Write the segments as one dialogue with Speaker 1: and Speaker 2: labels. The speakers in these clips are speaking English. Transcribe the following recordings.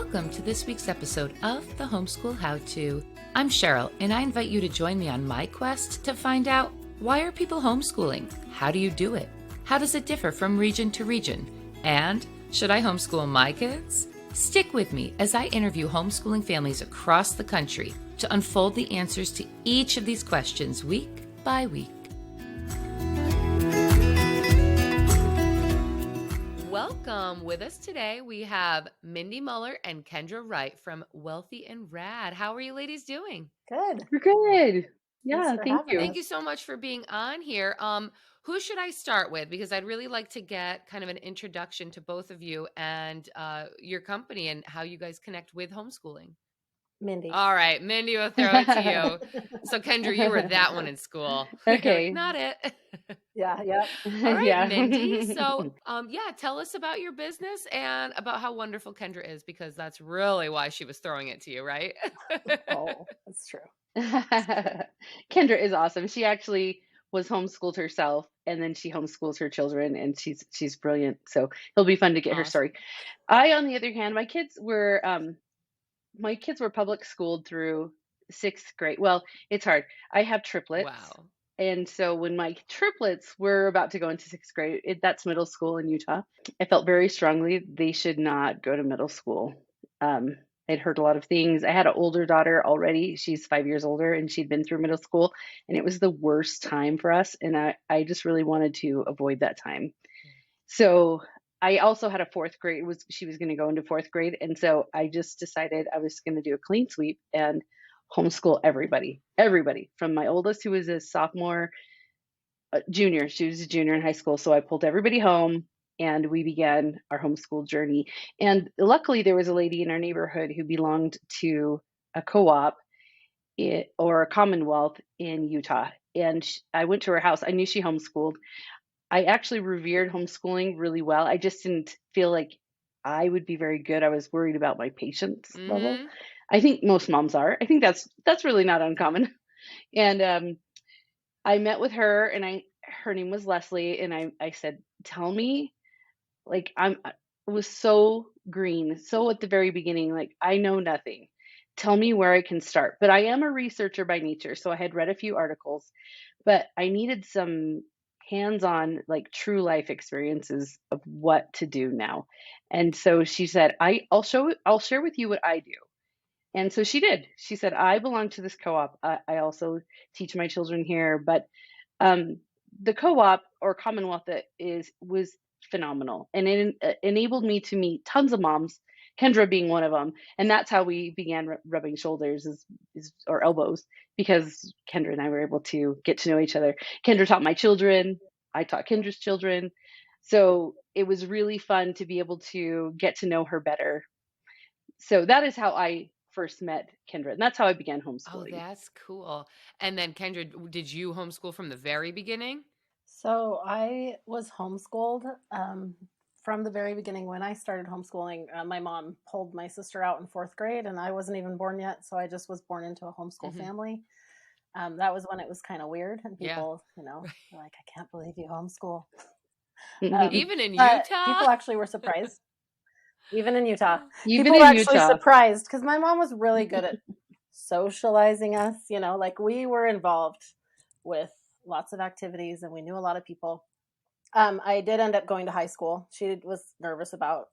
Speaker 1: Welcome to this week's episode of the Homeschool How-To. I'm Cheryl, and I invite you to join me on my quest to find out, why are people homeschooling? How do you do it? How does it differ from region to region? And should I homeschool my kids? Stick with me as I interview homeschooling families across the country to unfold the answers to each of these questions week by week. Welcome. With us today, we have Mindy Muller and Kendra Wright from Wealthy and Rad. How are you ladies doing?
Speaker 2: Good.
Speaker 3: We're good.
Speaker 2: Thanks
Speaker 3: Yeah,
Speaker 2: for
Speaker 3: thank
Speaker 2: having
Speaker 3: you.
Speaker 2: us.
Speaker 1: Thank you so much for being on here. Who should I start with? Because I'd really like to get kind of an introduction to both of you and your company and how you guys connect with homeschooling.
Speaker 2: Mindy.
Speaker 1: All right, Mindy, we'll throw it to you. So Kendra, you were that one in school.
Speaker 3: Okay.
Speaker 1: Not it.
Speaker 2: Yeah.
Speaker 1: All right,
Speaker 3: Yeah.
Speaker 1: Mindy. So, tell us about your business and about how wonderful Kendra is, because that's really why she was throwing it to you, right?
Speaker 2: Oh, that's true.
Speaker 3: Kendra is awesome. She actually was homeschooled herself, and then she homeschools her children, and she's brilliant. So it'll be fun to get her
Speaker 1: Awesome.
Speaker 3: story. I, on the other hand, my kids were public schooled through sixth grade. Well, it's hard. I have triplets.
Speaker 1: Wow.
Speaker 3: And so when my triplets were about to go into sixth grade, that's middle school in Utah, I felt very strongly they should not go to middle school. I'd heard a lot of things. I had an older daughter already. She's 5 years older, and she'd been through middle school, and it was the worst time for us. And I just really wanted to avoid that time. So I also had a fourth grade. She was going to go into fourth grade. And so I just decided I was going to do a clean sweep and homeschool everybody from my oldest, who was a sophomore, junior. She was a junior in high school. So I pulled everybody home and we began our homeschool journey. And luckily there was a lady in our neighborhood who belonged to a co-op or a commonwealth in Utah. And I went to her house. I knew she homeschooled. I actually revered homeschooling really well. I just didn't feel like I would be very good. I was worried about my patience level. I think most moms are. I think that's really not uncommon. And I met with her, and her name was Leslie, and I said, "Tell me, like I was so green, so at the very beginning, like I know nothing. Tell me where I can start." But I am a researcher by nature, so I had read a few articles, but I needed some hands-on, like true life experiences of what to do now. And so she said, I'll share with you what I do. And so she did. She said, I belong to this co-op. I also teach my children here, but the co-op or commonwealth was phenomenal, and it enabled me to meet tons of moms, Kendra being one of them. And that's how we began rubbing shoulders or elbows, because Kendra and I were able to get to know each other. Kendra taught my children. I taught Kendra's children. So it was really fun to be able to get to know her better. So that is how I first met Kendra, and that's how I began homeschooling.
Speaker 1: Oh, that's cool. And then Kendra, did you homeschool from the very beginning?
Speaker 2: So I was homeschooled from the very beginning. When I started homeschooling, my mom pulled my sister out in fourth grade, and I wasn't even born yet. So I just was born into a homeschool family. That was when it was kind of weird, and people, were like, "I can't believe you homeschool."
Speaker 1: Even in Utah?
Speaker 2: People actually were surprised. Even in Utah.
Speaker 3: Even
Speaker 2: people
Speaker 3: in
Speaker 2: were actually
Speaker 3: Utah.
Speaker 2: surprised, because my mom was really good at socializing us, like we were involved with lots of activities and we knew a lot of people. I did end up going to high school. She was nervous about,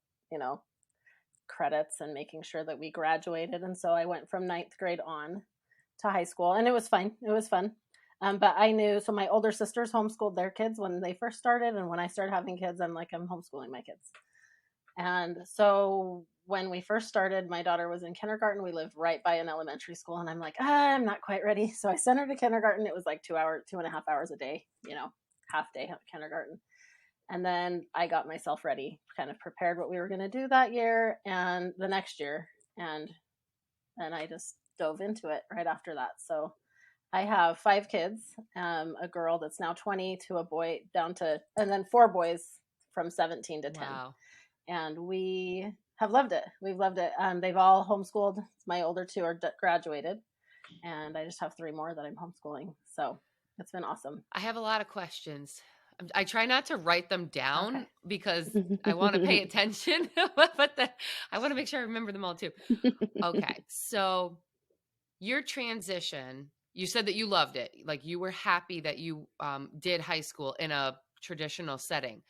Speaker 2: credits and making sure that we graduated. And so I went from ninth grade on to high school, and it was fine. It was fun. But I knew, so my older sisters homeschooled their kids when they first started. And when I started having kids, I'm homeschooling my kids. And so when we first started, my daughter was in kindergarten. We lived right by an elementary school, and I'm like, I'm not quite ready. So I sent her to kindergarten. It was like 2.5 hours a day, half day kindergarten. And then I got myself ready, kind of prepared what we were going to do that year and the next year. And then I just dove into it right after that. So I have 5 kids, a girl that's now 20 to a boy and then 4 boys from 17 to 10.
Speaker 1: Wow.
Speaker 2: And we have loved it. We've loved it. They've all homeschooled. My older 2 are graduated, and I just have 3 more that I'm homeschooling. So it's been awesome.
Speaker 1: I have a lot of questions. I try not to write them down
Speaker 2: Okay.
Speaker 1: because I want to pay attention, I want to make sure I remember them all too. Okay. So your transition, you said that you loved it. Like you were happy that you did high school in a traditional setting.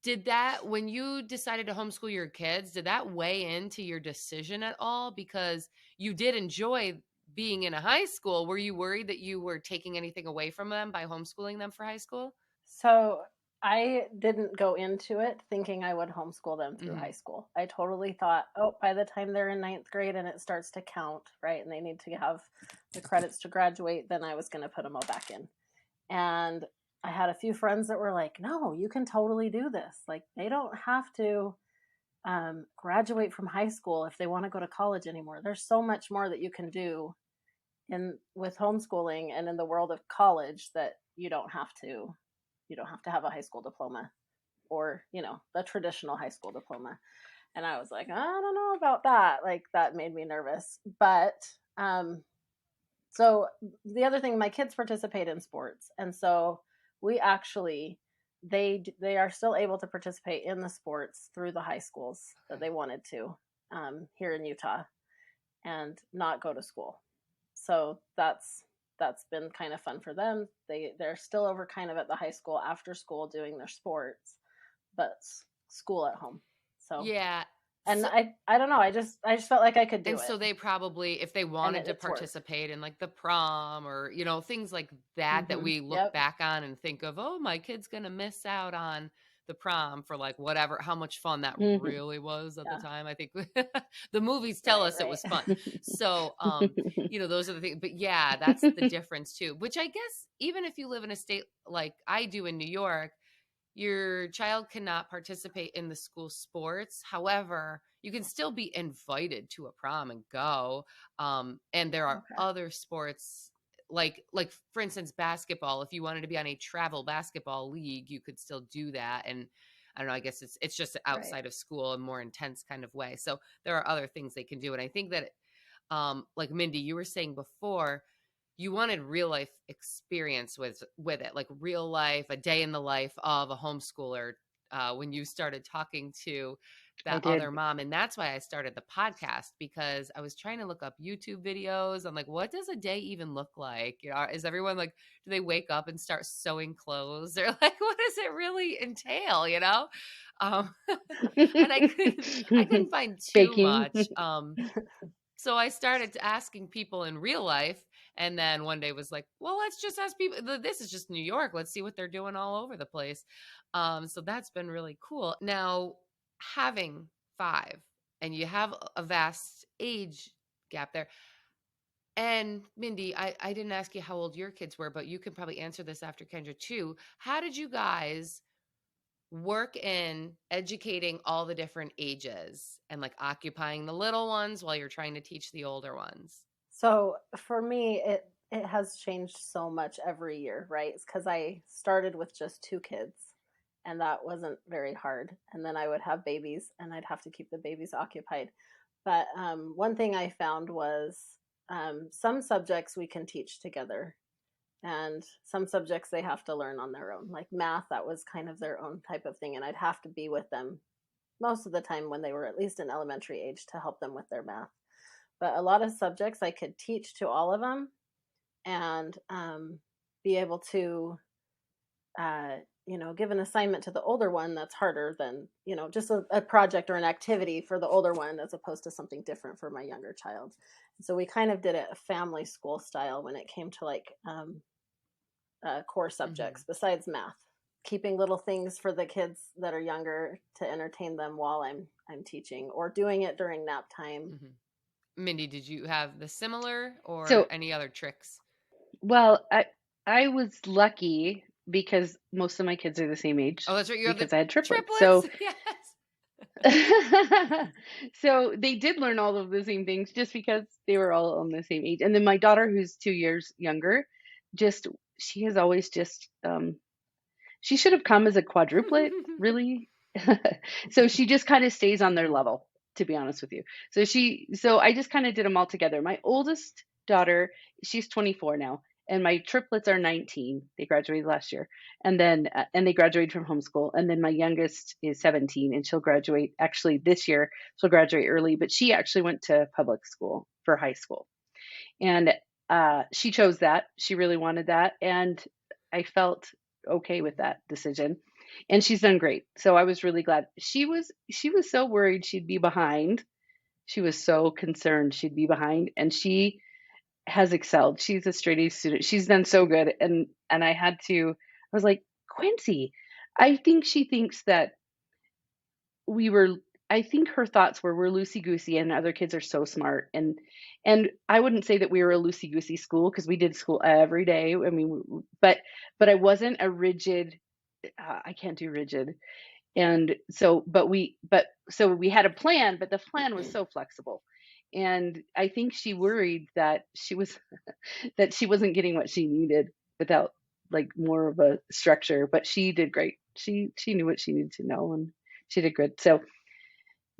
Speaker 1: Did that, when you decided to homeschool your kids, did that weigh into your decision at all? Because you did enjoy being in a high school. Were you worried that you were taking anything away from them by homeschooling them for high school?
Speaker 2: So I didn't go into it thinking I would homeschool them through
Speaker 1: Hmm.
Speaker 2: high school. I totally thought, oh, by the time they're in ninth grade and it starts to count, right, and they need to have the credits to graduate, then I was going to put them all back in. And I had a few friends that were like, no, you can totally do this. Like, they don't have to graduate from high school if they want to go to college anymore. There's so much more that you can do in with homeschooling and in the world of college that you don't have to have a high school diploma or the traditional high school diploma. And I was like, I don't know about that. Like, that made me nervous. But so the other thing, my kids participate in sports, and so we actually they are still able to participate in the sports through the high schools that they wanted to here in Utah, and not go to school. So that's been kind of fun for them. They're still over kind of at the high school after school doing their sports, but school at home. So,
Speaker 1: Yeah.
Speaker 2: and
Speaker 1: So,
Speaker 2: I don't know. I just felt like I could do
Speaker 1: and
Speaker 2: it,
Speaker 1: so they probably, if they
Speaker 2: and
Speaker 1: wanted to
Speaker 2: it's worked.
Speaker 1: participate in like the prom or, things like that, that we look
Speaker 2: Yep.
Speaker 1: back on and think of, oh, my kid's going to miss out on the prom for like whatever, how much fun that
Speaker 3: Mhm.
Speaker 1: really was at the
Speaker 2: Yeah.
Speaker 1: time. I think the movies tell
Speaker 2: Right.
Speaker 1: us it
Speaker 2: Right.
Speaker 1: was fun. So, those are the things, but yeah, that's the difference too, which I guess even if you live in a state like I do in New York, your child cannot participate in the school sports. However, you can still be invited to a prom and go. And there are
Speaker 2: Okay.
Speaker 1: other sports like for instance, basketball. If you wanted to be on a travel basketball league, you could still do that. And I don't know, I guess it's just
Speaker 2: Right.
Speaker 1: outside of school, a more intense kind of way. So there are other things they can do. And I think that like Mindy, you were saying before, you wanted real life experience with it, like real life, a day in the life of a homeschooler. When you started talking to
Speaker 3: I
Speaker 1: that
Speaker 3: did.
Speaker 1: other mom, and that's why I started the podcast, because I was trying to look up YouTube videos. I'm like, what does a day even look like? Is everyone like, do they wake up and start sewing clothes? They're like, what does it really entail? Um, and I couldn't find too
Speaker 3: Baking.
Speaker 1: much. So I started asking people in real life, and then one day was like, well, let's just ask people. This is just New York. Let's see what they're doing all over the place. So that's been really cool. Now, having five, and you have a vast age gap there. And Mindy, I didn't ask you how old your kids were, but you can probably answer this after Kendra too. How did you guys work in educating all the different ages and like occupying the little ones while you're trying to teach the older ones?
Speaker 2: So for me, it has changed so much every year, right? It's because I started with just two kids, and that wasn't very hard. And then I would have babies, and I'd have to keep the babies occupied. But one thing I found was some subjects we can teach together, and some subjects they have to learn on their own. Like math, that was kind of their own type of thing, and I'd have to be with them most of the time when they were at least in elementary age to help them with their math. But a lot of subjects I could teach to all of them, and be able to give an assignment to the older one that's harder than just a project or an activity for the older one, as opposed to something different for my younger child. So we kind of did it a family school style when it came to like core subjects
Speaker 1: Mm-hmm.
Speaker 2: besides math, keeping little things for the kids that are younger to entertain them while I'm teaching, or doing it during nap time.
Speaker 1: Mm-hmm. Mindy, did you have the similar or
Speaker 3: So,
Speaker 1: any other tricks?
Speaker 3: well, I was lucky because most of my kids are the same age
Speaker 1: Oh, that's right. You have the
Speaker 3: because I had triplets.
Speaker 1: triplets.
Speaker 3: So,
Speaker 1: Yes.
Speaker 3: so they did learn all of the same things just because they were all on the same age. And then my daughter, who's 2 years younger, just she has always just she should have come as a quadruplet, really. So she just kind of stays on their level, to be honest with you. So I just kind of did them all together. My oldest daughter, she's 24 now, And my triplets are 19. They graduated last year. And then, and they graduated from homeschool. And then my youngest is 17 and she'll graduate actually this year. She'll graduate early, but she actually went to public school for high school. And she chose that. She really wanted that. And I felt okay with that decision. And she's done great. So I was really glad. She was so worried she'd be behind. She was so concerned she'd be behind. And she has excelled. She's a straight A student. She's done so good. And I was like, Quincy, I think she thinks that I think her thoughts we're loosey goosey and other kids are so smart. And I wouldn't say that we were a loosey goosey school because we did school every day. I mean, but I wasn't a rigid, I can't do rigid. And so, so we had a plan, but the plan was so flexible. And I think she worried that that she wasn't getting what she needed without like more of a structure, but she did great. She knew what she needed to know and she did good. So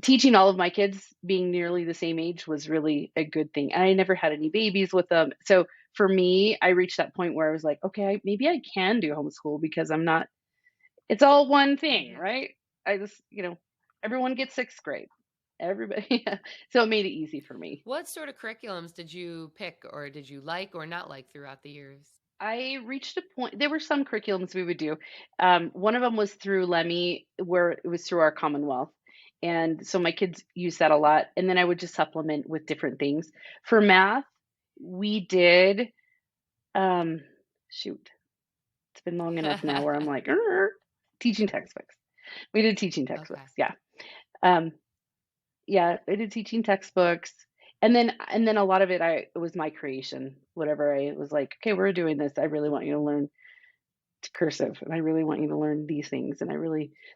Speaker 3: teaching all of my kids being nearly the same age was really a good thing. And I never had any babies with them. So for me, I reached that point where I was like, okay, maybe I can do homeschool because it's all one thing, right? I just, everyone gets sixth grade. Everybody. So it made it easy for me.
Speaker 1: What sort of curriculums did you pick or did you like or not like throughout the years?
Speaker 3: I reached a point, there were some curriculums we would do. One of them was through Lemmy, where it was through our Commonwealth. And so my kids used that a lot. And then I would just supplement with different things. For math, we did, shoot, it's been long enough now where I'm like, teaching textbooks. We did teaching textbooks.
Speaker 1: Okay.
Speaker 3: Yeah. Yeah, I did teaching textbooks. And then a lot of it was my creation. Whatever I was like, okay, we're doing this. I really want you to learn cursive and I really want you to learn these things. And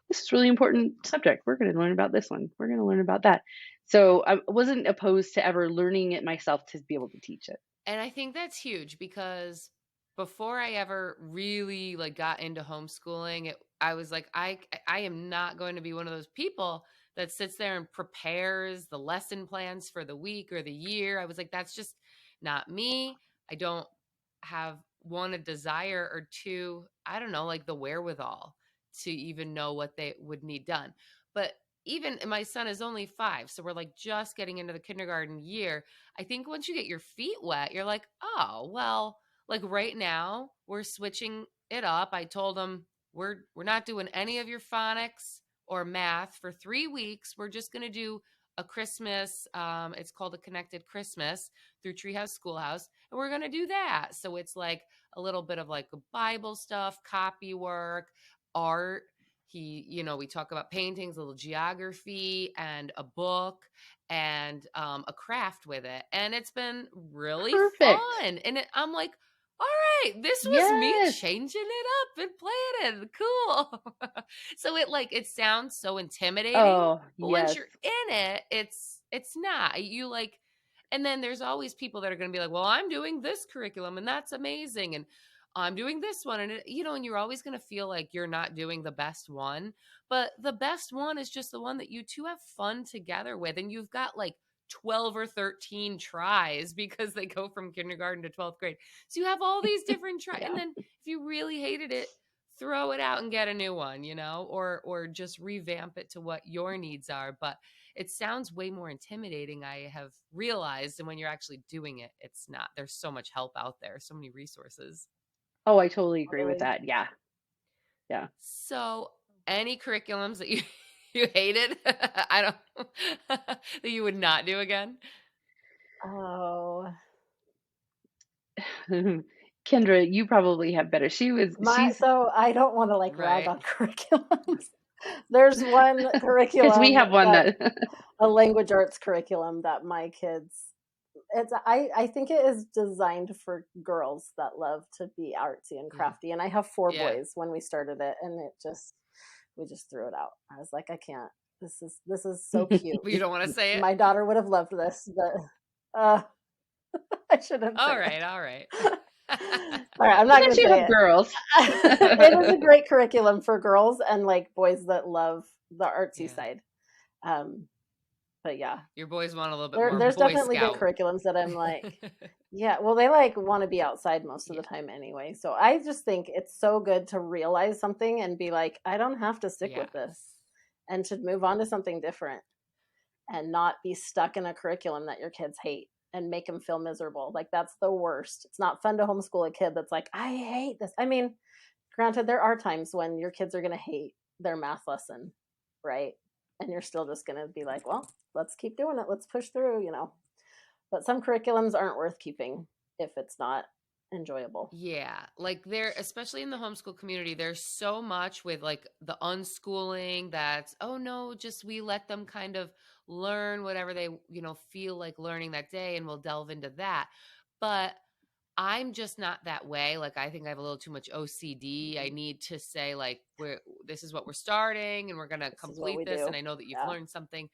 Speaker 3: this is really important subject. We're going to learn about this one. We're going to learn about that. So I wasn't opposed to ever learning it myself to be able to teach it.
Speaker 1: And I think that's huge because before I ever really like got into homeschooling, I was like, I am not going to be one of those people that sits there and prepares the lesson plans for the week or the year. I was like, that's just not me. I don't have one, a desire, or two, I don't know, like the wherewithal to even know what they would need done. But even my son is only 5, so we're like just getting into the kindergarten year. I think once you get your feet wet, you're like, oh, well, like right now we're switching it up. I told him we're not doing any of your phonics or math for 3 weeks. We're just going to do a Christmas. It's called a Connected Christmas through Treehouse Schoolhouse. And we're going to do that. So it's like a little bit of like Bible stuff, copy work, art. We talk about paintings, a little geography and a book and a craft with it. And it's been really fun. And I'm like, all right, this was me changing it up and playing it. Cool. So it sounds so intimidating.
Speaker 3: Oh,
Speaker 1: but once you're in it, it's not. You like, and then there's always people that are going to be like, well, I'm doing this curriculum and that's amazing. And I'm doing this one. And, and you're always going to feel like you're not doing the best one. But the best one is just the one that you two have fun together with. And you've got like 12 or 13 tries because they go from kindergarten to 12th grade. So you have all these different tries. And then if you really hated it, throw it out and get a new one, or just revamp it to what your needs are. But it sounds way more intimidating, I have realized. And when you're actually doing it, it's not. There's so much help out there, so many resources.
Speaker 3: Oh, I totally agree with that. Yeah. Yeah.
Speaker 1: So any curriculums that you hated? I don't that you would not do again?
Speaker 2: Oh.
Speaker 3: Kendra, you probably have better.
Speaker 2: So I don't want to rag on curriculums. There's one curriculum.
Speaker 3: Because we have one
Speaker 2: a language arts curriculum that my kids, I think it is designed for girls that love to be artsy and crafty. And I have 4 boys when we started it, and we just threw it out. I was like, I can't. This is so cute.
Speaker 1: You don't want to say it?
Speaker 2: My daughter would have loved this, but I shouldn't.
Speaker 1: All right.
Speaker 2: All right, I'm not going to say it.
Speaker 3: Girls.
Speaker 2: It is a great curriculum for girls and like boys that love the artsy side. But yeah,
Speaker 1: Your boys want a little bit more
Speaker 2: there's
Speaker 1: Boy
Speaker 2: definitely been
Speaker 1: Scout.
Speaker 2: curriculums that I'm like, yeah, well, they like want to be outside most of the
Speaker 1: Yeah.
Speaker 2: time anyway. So I just think it's so good to realize something and be like, I don't have to stick with this,
Speaker 1: Yes.
Speaker 2: and should move on to something different and not be stuck in a curriculum that your kids hate and make them feel miserable. Like that's the worst. It's not fun to homeschool a kid that's like, I hate this. I mean, granted, there are times when your kids are going to hate their math lesson, right? And you're still just going to be like, well, let's keep doing it. Let's push through, you know. But some curriculums aren't worth keeping if it's not enjoyable.
Speaker 1: Yeah, like there, especially in the homeschool community, there's so much with like the unschooling that's, oh no, just we let them kind of learn whatever they, feel like learning that day, and we'll delve into that. But I'm just not that way. Like I think I have a little too much OCD. I need to say like this is what we're starting and we're going to
Speaker 2: This is what we
Speaker 1: complete this,
Speaker 2: do.
Speaker 1: and I know that you've
Speaker 2: Yeah.
Speaker 1: learned something.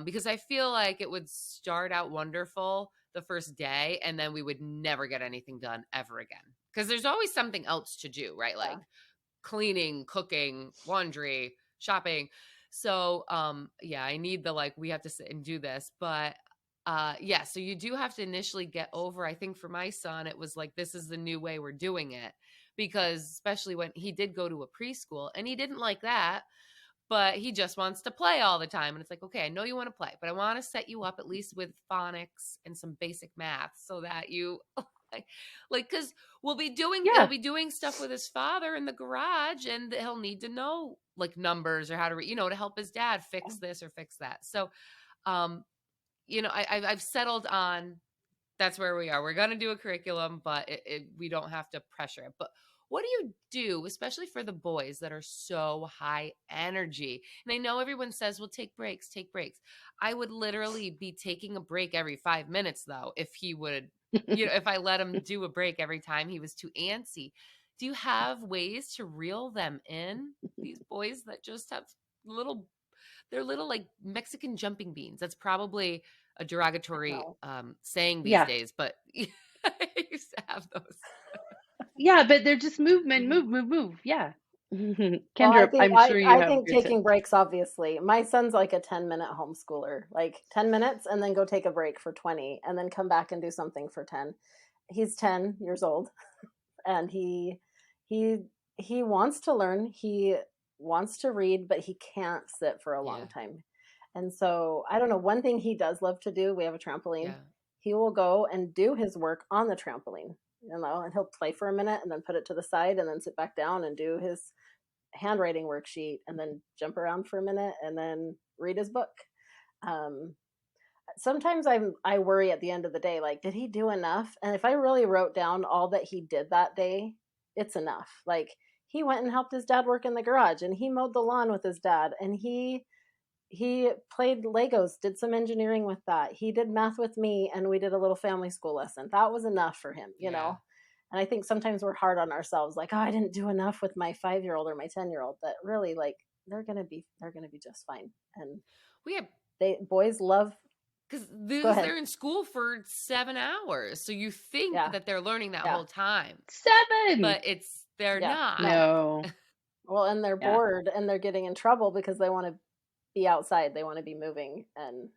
Speaker 1: Because I feel like it would start out wonderful the first day and then we would never get anything done ever again. Because there's always something else to do, right? Like cleaning, cooking, laundry, shopping. So yeah, I need the like we have to sit and do this. But yeah, so you do have to initially get over. I think for my son, it was like this is the new way we're doing it. Because especially when he did go to a preschool and he didn't like that, but he just wants to play all the time. And it's like, okay, I know you want to play, but I want to set you up at least with phonics and some basic math so that you like, cause he'll be doing stuff with his father in the garage and he'll need to know like numbers or how to, to help his dad fix this or fix that. So, I've settled on that's where we are. We're going to do a curriculum, but we don't have to pressure it. But what do you do, especially for the boys that are so high energy? And I know everyone says, well, take breaks, take breaks. I would literally be taking a break every 5 minutes, though, if he would, if I let him do a break every time he was too antsy. Do you have ways to reel them in? These boys that just have they're little like Mexican jumping beans. That's probably a derogatory saying these days, but I used to have those.
Speaker 3: Yeah, but they're just movement, move. Yeah.
Speaker 2: Well, I
Speaker 3: Kendra,
Speaker 2: think
Speaker 3: I'm sure you
Speaker 2: I
Speaker 3: have
Speaker 2: think
Speaker 3: good
Speaker 2: taking
Speaker 3: tips.
Speaker 2: breaks, obviously. My son's like a 10-minute homeschooler, like 10 minutes and then go take a break for 20 and then come back and do something for 10. He's 10 years old and he he wants to learn. He wants to read, but he can't sit for a long time. And so, I don't know, one thing he does love to do, we have a trampoline.
Speaker 1: Yeah.
Speaker 2: He will go and do his work on the trampoline, and he'll play for a minute and then put it to the side and then sit back down and do his handwriting worksheet and then jump around for a minute and then read his book. Um, Sometimes I worry at the end of the day, like, did he do enough? And if I really wrote down all that he did that day, it's enough. Like he went and helped his dad work in the garage and he mowed the lawn with his dad and he played Legos, did some engineering with that. He did math with me and we did a little family school lesson. That was enough for him, you know? And I think sometimes we're hard on ourselves, like, oh, I didn't do enough with my 5-year-old or my 10-year-old. But really, like, they're gonna be just fine. And boys love
Speaker 1: because they're in school for 7 hours, so you think that they're learning that whole time.
Speaker 3: 7,
Speaker 1: but they're not.
Speaker 3: No.
Speaker 2: Well, and they're bored and they're getting in trouble because they want to be outside. They want to be moving. And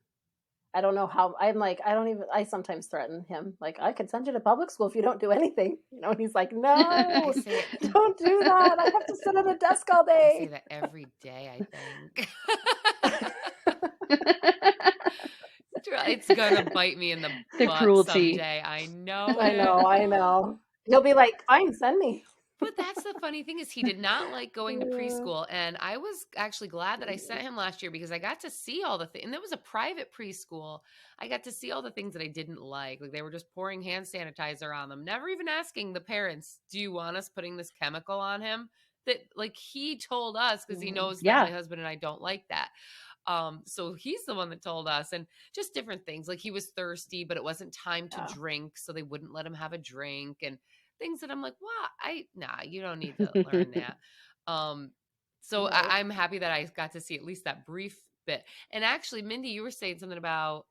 Speaker 2: I don't know how. I'm like, I sometimes threaten him. Like, I could send you to public school if you don't do anything. And he's like, no, don't do that. I have to sit at a desk all day.
Speaker 1: I say that every day, I think. It's gonna bite me in the butt
Speaker 3: cruelty
Speaker 1: someday. I know.
Speaker 2: I know. He'll be like, fine, send me.
Speaker 1: But that's the funny thing is he did not like going to preschool. And I was actually glad that I sent him last year because I got to see all the things. And it was a private preschool. I got to see all the things that I didn't like. Like they were just pouring hand sanitizer on them, never even asking the parents, do you want us putting this chemical on him? That like he told us because he knows that my husband and I don't like that. So he's the one that told us, and just different things. Like he was thirsty, but it wasn't time to drink. So they wouldn't let him have a drink and things that I'm like, wow, you don't need to learn that. So I'm happy that I got to see at least that brief bit. And actually, Mindy, you were saying something about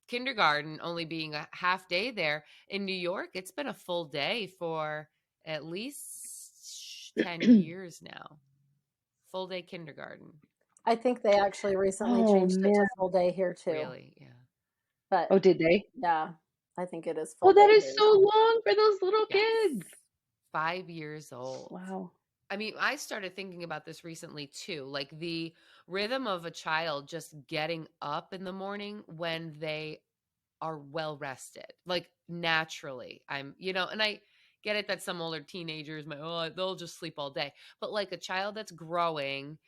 Speaker 1: kindergarten only being a half day there. In New York, it's been a full day for at least 10 years now. Full day kindergarten.
Speaker 2: I think they actually recently
Speaker 3: Oh
Speaker 2: changed it to
Speaker 3: man.
Speaker 2: full day here too.
Speaker 1: Really? Yeah.
Speaker 2: But
Speaker 3: Oh, did they?
Speaker 2: yeah, I think it is
Speaker 3: Oh,
Speaker 2: full
Speaker 3: that
Speaker 2: day
Speaker 3: is
Speaker 2: here
Speaker 3: so
Speaker 2: now.
Speaker 3: long for those little
Speaker 1: Yes.
Speaker 3: kids.
Speaker 1: 5 years old.
Speaker 3: Wow.
Speaker 1: I mean, I started thinking about this recently too, like the rhythm of a child just getting up in the morning when they are well rested, like naturally. And I get it that some older teenagers might, they'll just sleep all day. But like a child that's growing,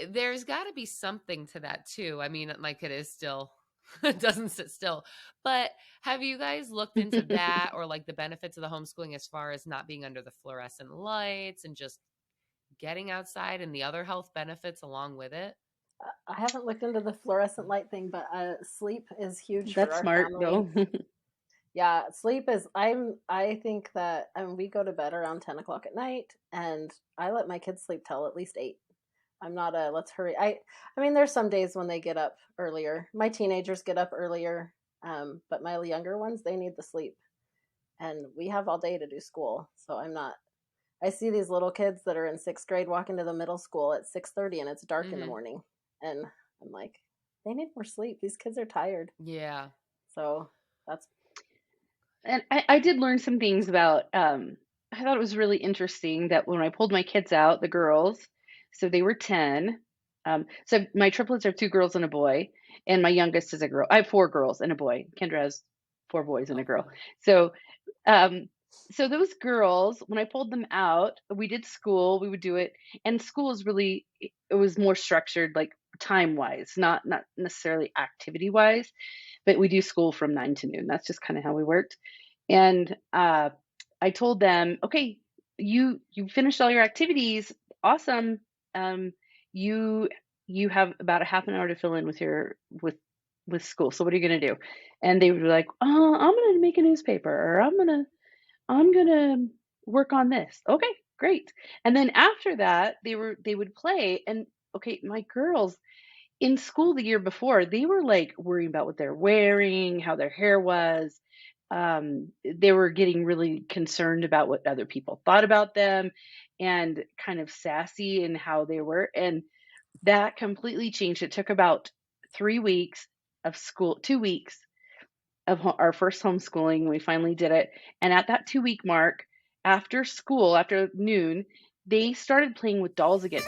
Speaker 1: there's got to be something to that too. I mean, my kid is still it doesn't sit still. But have you guys looked into that or like the benefits of the homeschooling as far as not being under the fluorescent lights and just getting outside and the other health benefits along with it?
Speaker 2: I haven't looked into the fluorescent light thing, but sleep is huge for
Speaker 3: That's
Speaker 2: our
Speaker 3: smart
Speaker 2: family.
Speaker 3: though.
Speaker 2: Yeah, sleep is. I think that we go to bed around 10 o'clock at night, and I let my kids sleep till at least 8. I'm not a let's hurry. I mean, there's some days when they get up earlier. My teenagers get up earlier, but my younger ones, they need the sleep, and we have all day to do school. So I'm not. I see these little kids that are in 6th grade walking to the middle school at 6:30, and it's dark in the
Speaker 1: Hmm.
Speaker 2: morning, and I'm like, they need more sleep. These kids are tired.
Speaker 1: Yeah.
Speaker 2: So that's
Speaker 3: And I did learn some things about, I thought it was really interesting that when I pulled my kids out, the girls, so they were 10. So my triplets are 2 girls and a boy, and my youngest is a girl. I have 4 girls and a boy. Kendra has 4 boys and a
Speaker 1: Oh,
Speaker 3: girl.
Speaker 1: fun.
Speaker 3: So, um, so those girls, when I pulled them out, we did school. We would do it, and school is really, it was more structured, like time wise, not necessarily activity wise, but we do school from 9 to noon. That's just kind of how we worked. And I told them, okay, you finished all your activities, awesome. Um, you you have about a half an hour to fill in with your with school. So what are you gonna do? And they would be like, I'm gonna make a newspaper, or I'm gonna work on this. Okay, great. And then after that, they would play. And okay, my girls in school the year before, they were like worrying about what they're wearing, how their hair was. They were getting really concerned about what other people thought about them and kind of sassy in how they were. And that completely changed. It took about 3 weeks of school, 2 weeks of our first homeschooling. We finally did it. And at that 2 week mark, after school, after noon, they started playing with dolls again.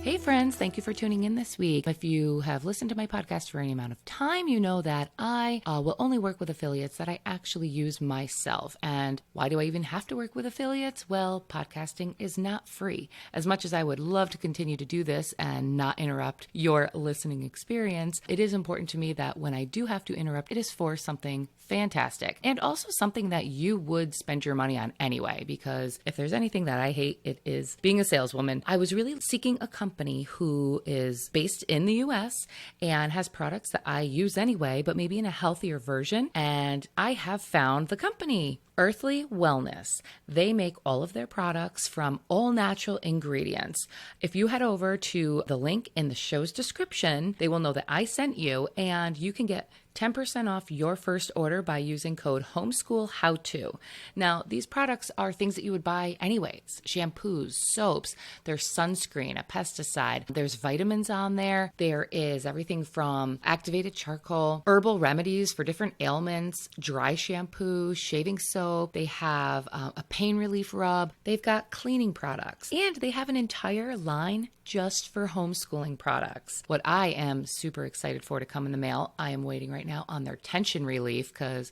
Speaker 1: Hey friends, thank you for tuning in this week. If you have listened to my podcast for any amount of time, you know that I will only work with affiliates that I actually use myself. And why do I even have to work with affiliates? Well, podcasting is not free. As much as I would love to continue to do this and not interrupt your listening experience, it is important to me that when I do have to interrupt, it is for something fantastic and also something that you would spend your money on anyway, because if there's anything that I hate, it is being a saleswoman. I was really seeking a company who is based in the US and has products that I use anyway, but maybe in a healthier version. And I have found the company. Earthly Wellness. They make all of their products from all natural ingredients. If you head over to the link in the show's description, they will know that I sent you, and you can get 10% off your first order by using code HOMESCHOOLHOWTO. Now, these products are things that you would buy anyways. Shampoos, soaps, there's sunscreen, a pesticide, there's vitamins on there. There is everything from activated charcoal, herbal remedies for different ailments, dry shampoo, shaving soap. They have a pain relief rub. They've got cleaning products, and they have an entire line just for homeschooling products. What I am super excited for to come in the mail, I am waiting right now on their tension relief, because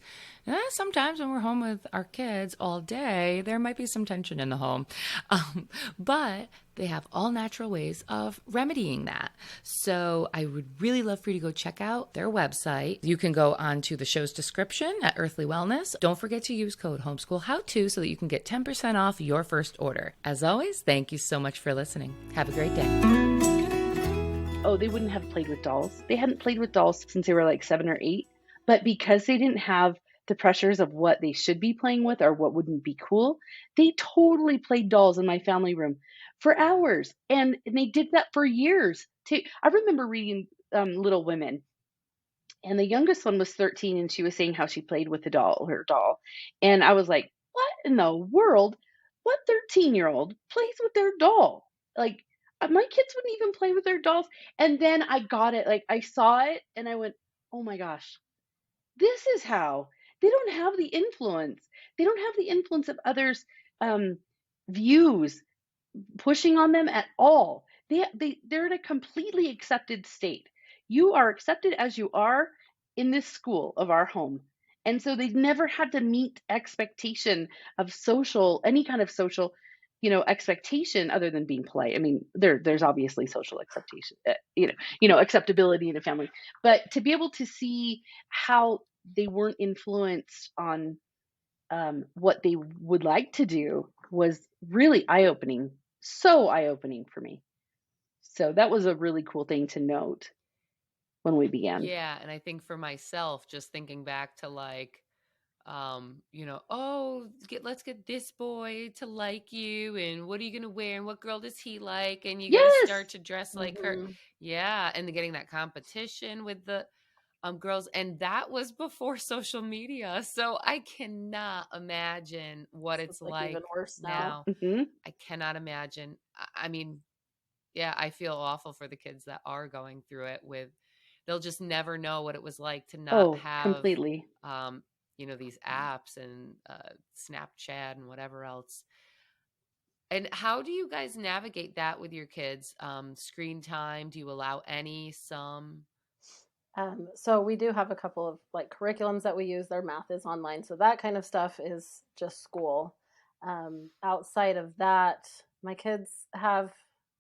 Speaker 1: sometimes when we're home with our kids all day, there might be some tension in the home. But they have all natural ways of remedying that. So I would really love for you to go check out their website. You can go onto the show's description at Earthly Wellness. Don't forget to use code HOMESCHOOLHOWTO so that you can get 10% off your first order. As always, thank you so much for listening. Have a great day.
Speaker 3: Oh, they wouldn't have played with dolls. They hadn't played with dolls since they were like 7 or 8. But because they didn't have the pressures of what they should be playing with or what wouldn't be cool, they totally played dolls in my family room for hours. And they did that for years too. I remember reading Little Women, and the youngest one was 13, and she was saying how she played with her doll. And I was like, what in the world? What 13-year-old plays with their doll? Like, my kids wouldn't even play with their dolls. And then I got it. Like I saw it and I went, "Oh my gosh, this is how." They don't have the influence. They don't have the influence of others' um, views pushing on them at all. They're in a completely accepted state. You are accepted as you are in this school of our home. And so they've never had to meet expectation of social, any kind of social, expectation other than being polite. I mean, there's obviously social acceptation, acceptability in a family, but to be able to see how they weren't influenced on what they would like to do was really eye-opening, so eye-opening for me. So that was a really cool thing to note when we began.
Speaker 1: Yeah, and I think for myself, just thinking back to like, oh, let's get this boy to like you, and what are you gonna wear, and what girl does he like, and you got to start
Speaker 3: Yes.
Speaker 1: to dress like her.
Speaker 2: Mm-hmm.
Speaker 1: Yeah, and then getting that competition with the girls, and that was before social media, so I cannot imagine what
Speaker 2: So
Speaker 1: it's
Speaker 2: it's like even
Speaker 1: like
Speaker 2: worse now.
Speaker 1: now.
Speaker 3: Hmm.
Speaker 1: I cannot imagine. I mean, yeah, I feel awful for the kids that are going through it with they'll just never know what it was like to not
Speaker 3: Oh,
Speaker 1: have
Speaker 3: completely.
Speaker 1: these apps and Snapchat and whatever else. And how do you guys navigate that with your kids? Screen time, do you allow any, some?
Speaker 2: So we do have a couple of like curriculums that we use. Their math is online, so that kind of stuff is just school. Outside of that, my kids have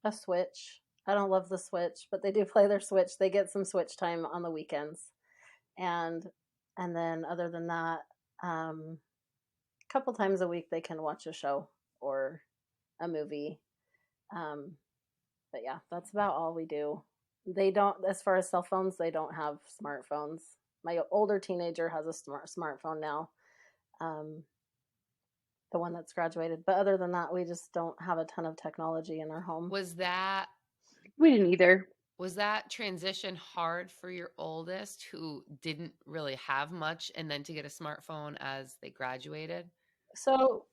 Speaker 2: a Switch. I don't love the Switch, but they do play their Switch. They get some Switch time on the weekends, and and then other than that, a couple times a week they can watch a show or a movie. Um, but yeah, that's about all we do. They don't, as far as cell phones, they don't have smartphones. My older teenager has a smartphone now, um, the one that's graduated. But other than that, we just don't have a ton of technology in our home.
Speaker 1: Was that
Speaker 3: We didn't either.
Speaker 1: was that transition hard for your oldest who didn't really have much and then to get a smartphone as they graduated?
Speaker 2: So,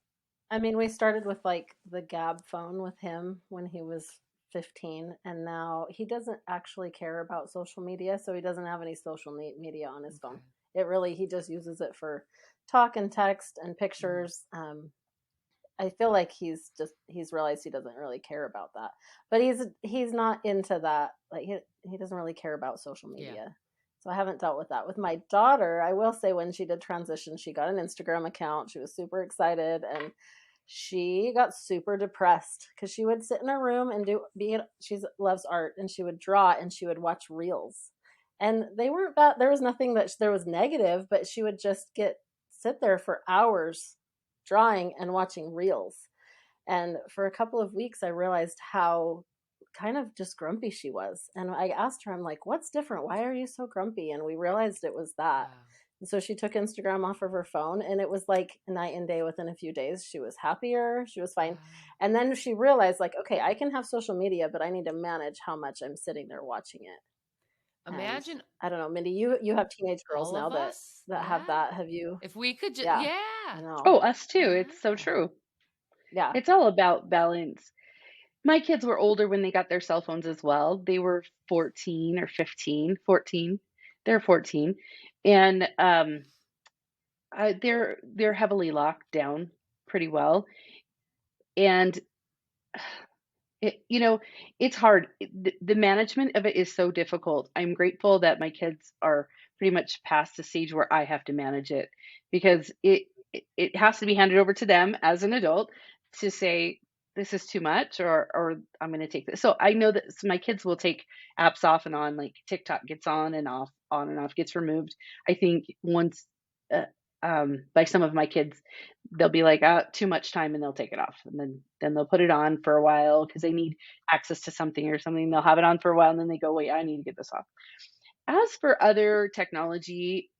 Speaker 2: I mean, we started with like the Gab phone with him when he was 15, and now he doesn't actually care about social media, so he doesn't have any social media on his phone.
Speaker 1: Okay.
Speaker 2: He just uses it for talk and text and
Speaker 1: Mhm.
Speaker 2: pictures. I feel like he's realized he doesn't really care about that, but he's not into that. Like he doesn't really care about social
Speaker 1: Yeah.
Speaker 2: media. So I haven't dealt with that. With my daughter, I will say when she did transition, she got an Instagram account. She was super excited, and she got super depressed because she would sit in her room and she loves art, and she would draw and she would watch reels, and they weren't bad. There was nothing that there was negative, but she would just sit there for hours drawing and watching reels. And for a couple of weeks, I realized how kind of just grumpy she was. And I asked her, I'm like, what's different? Why are you so grumpy? And we realized it was that.
Speaker 1: Wow.
Speaker 2: And so she took Instagram off of her phone, and it was like night and day within a few days. She was happier, she was fine.
Speaker 1: Wow.
Speaker 2: And then she realized, like, okay, I can have social media, but I need to manage how much I'm sitting there watching it. And
Speaker 1: Imagine
Speaker 2: I don't know, Mindy, you have teenage girls
Speaker 1: all
Speaker 2: now
Speaker 1: of
Speaker 2: that
Speaker 1: us.
Speaker 2: have
Speaker 1: Yeah.
Speaker 2: that. Have you?
Speaker 1: If we could just,
Speaker 2: Yeah, I
Speaker 1: yeah.
Speaker 2: know.
Speaker 3: Oh, us too. It's so
Speaker 1: Yeah.
Speaker 3: true.
Speaker 2: Yeah.
Speaker 3: It's all about balance. My kids were older when they got their cell phones as well. They were 14 or 15, 14. They're 14. And they're heavily locked down pretty well. And It you know, it's hard. The management of it is so difficult. I'm grateful that my kids are pretty much past the stage where I have to manage it because it has to be handed over to them as an adult to say this is too much or I'm going to take this. So I know that my kids will take apps off and on, like TikTok gets on and off, gets removed. I think once uh, by some of my kids they'll be like, too much time, and they'll take it off, and then they'll put it on for a while because they need access to something or something. They'll have it on for a while, and then they go, wait, I need to get this off. As for other technology,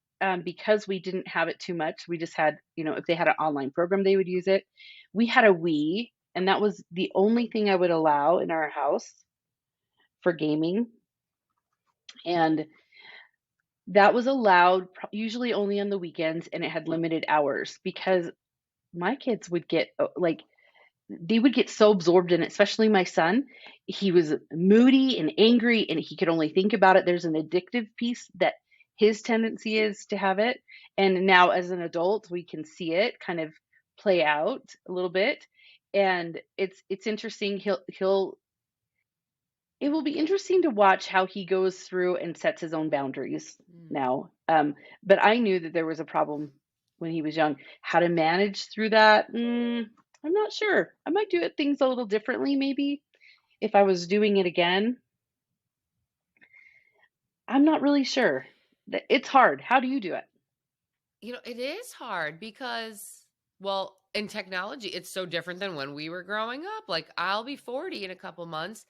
Speaker 3: because we didn't have it too much, we just had, if they had an online program, they would use it. We had a Wii, and that was the only thing I would allow in our house for gaming, and that was allowed usually only on the weekends, and it had limited hours because my kids would get like they would get so absorbed in it, especially my son. He was moody and angry and he could only think about it. There's an addictive piece that his tendency is to have it. And now as an adult, we can see it kind of play out a little bit. And it's interesting. It will be interesting to watch how he goes through and sets his own boundaries now. But I knew that there was a problem when he was young. How to manage through that, I'm not sure. I might do it things a little differently, maybe if I was doing it again. I'm not really sure. It's hard. How do you do it?
Speaker 1: It is hard because, well, in technology, it's so different than when we were growing up. Like, I'll be 40 in a couple months.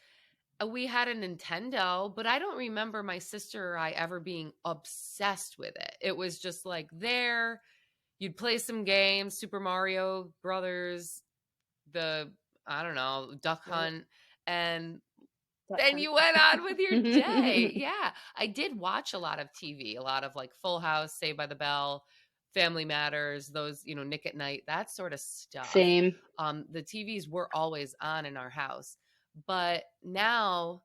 Speaker 1: We had a Nintendo, but I don't remember my sister or I ever being obsessed with it. It was just like there, you'd play some games, Super Mario Brothers, I don't know, Duck Hunt, and then you went on with your day. Yeah. I did watch a lot of TV, a lot of like Full House, Saved by the Bell, Family Matters, those, Nick at Night, that sort of stuff.
Speaker 3: Same.
Speaker 1: The TVs were always on in our house. But now,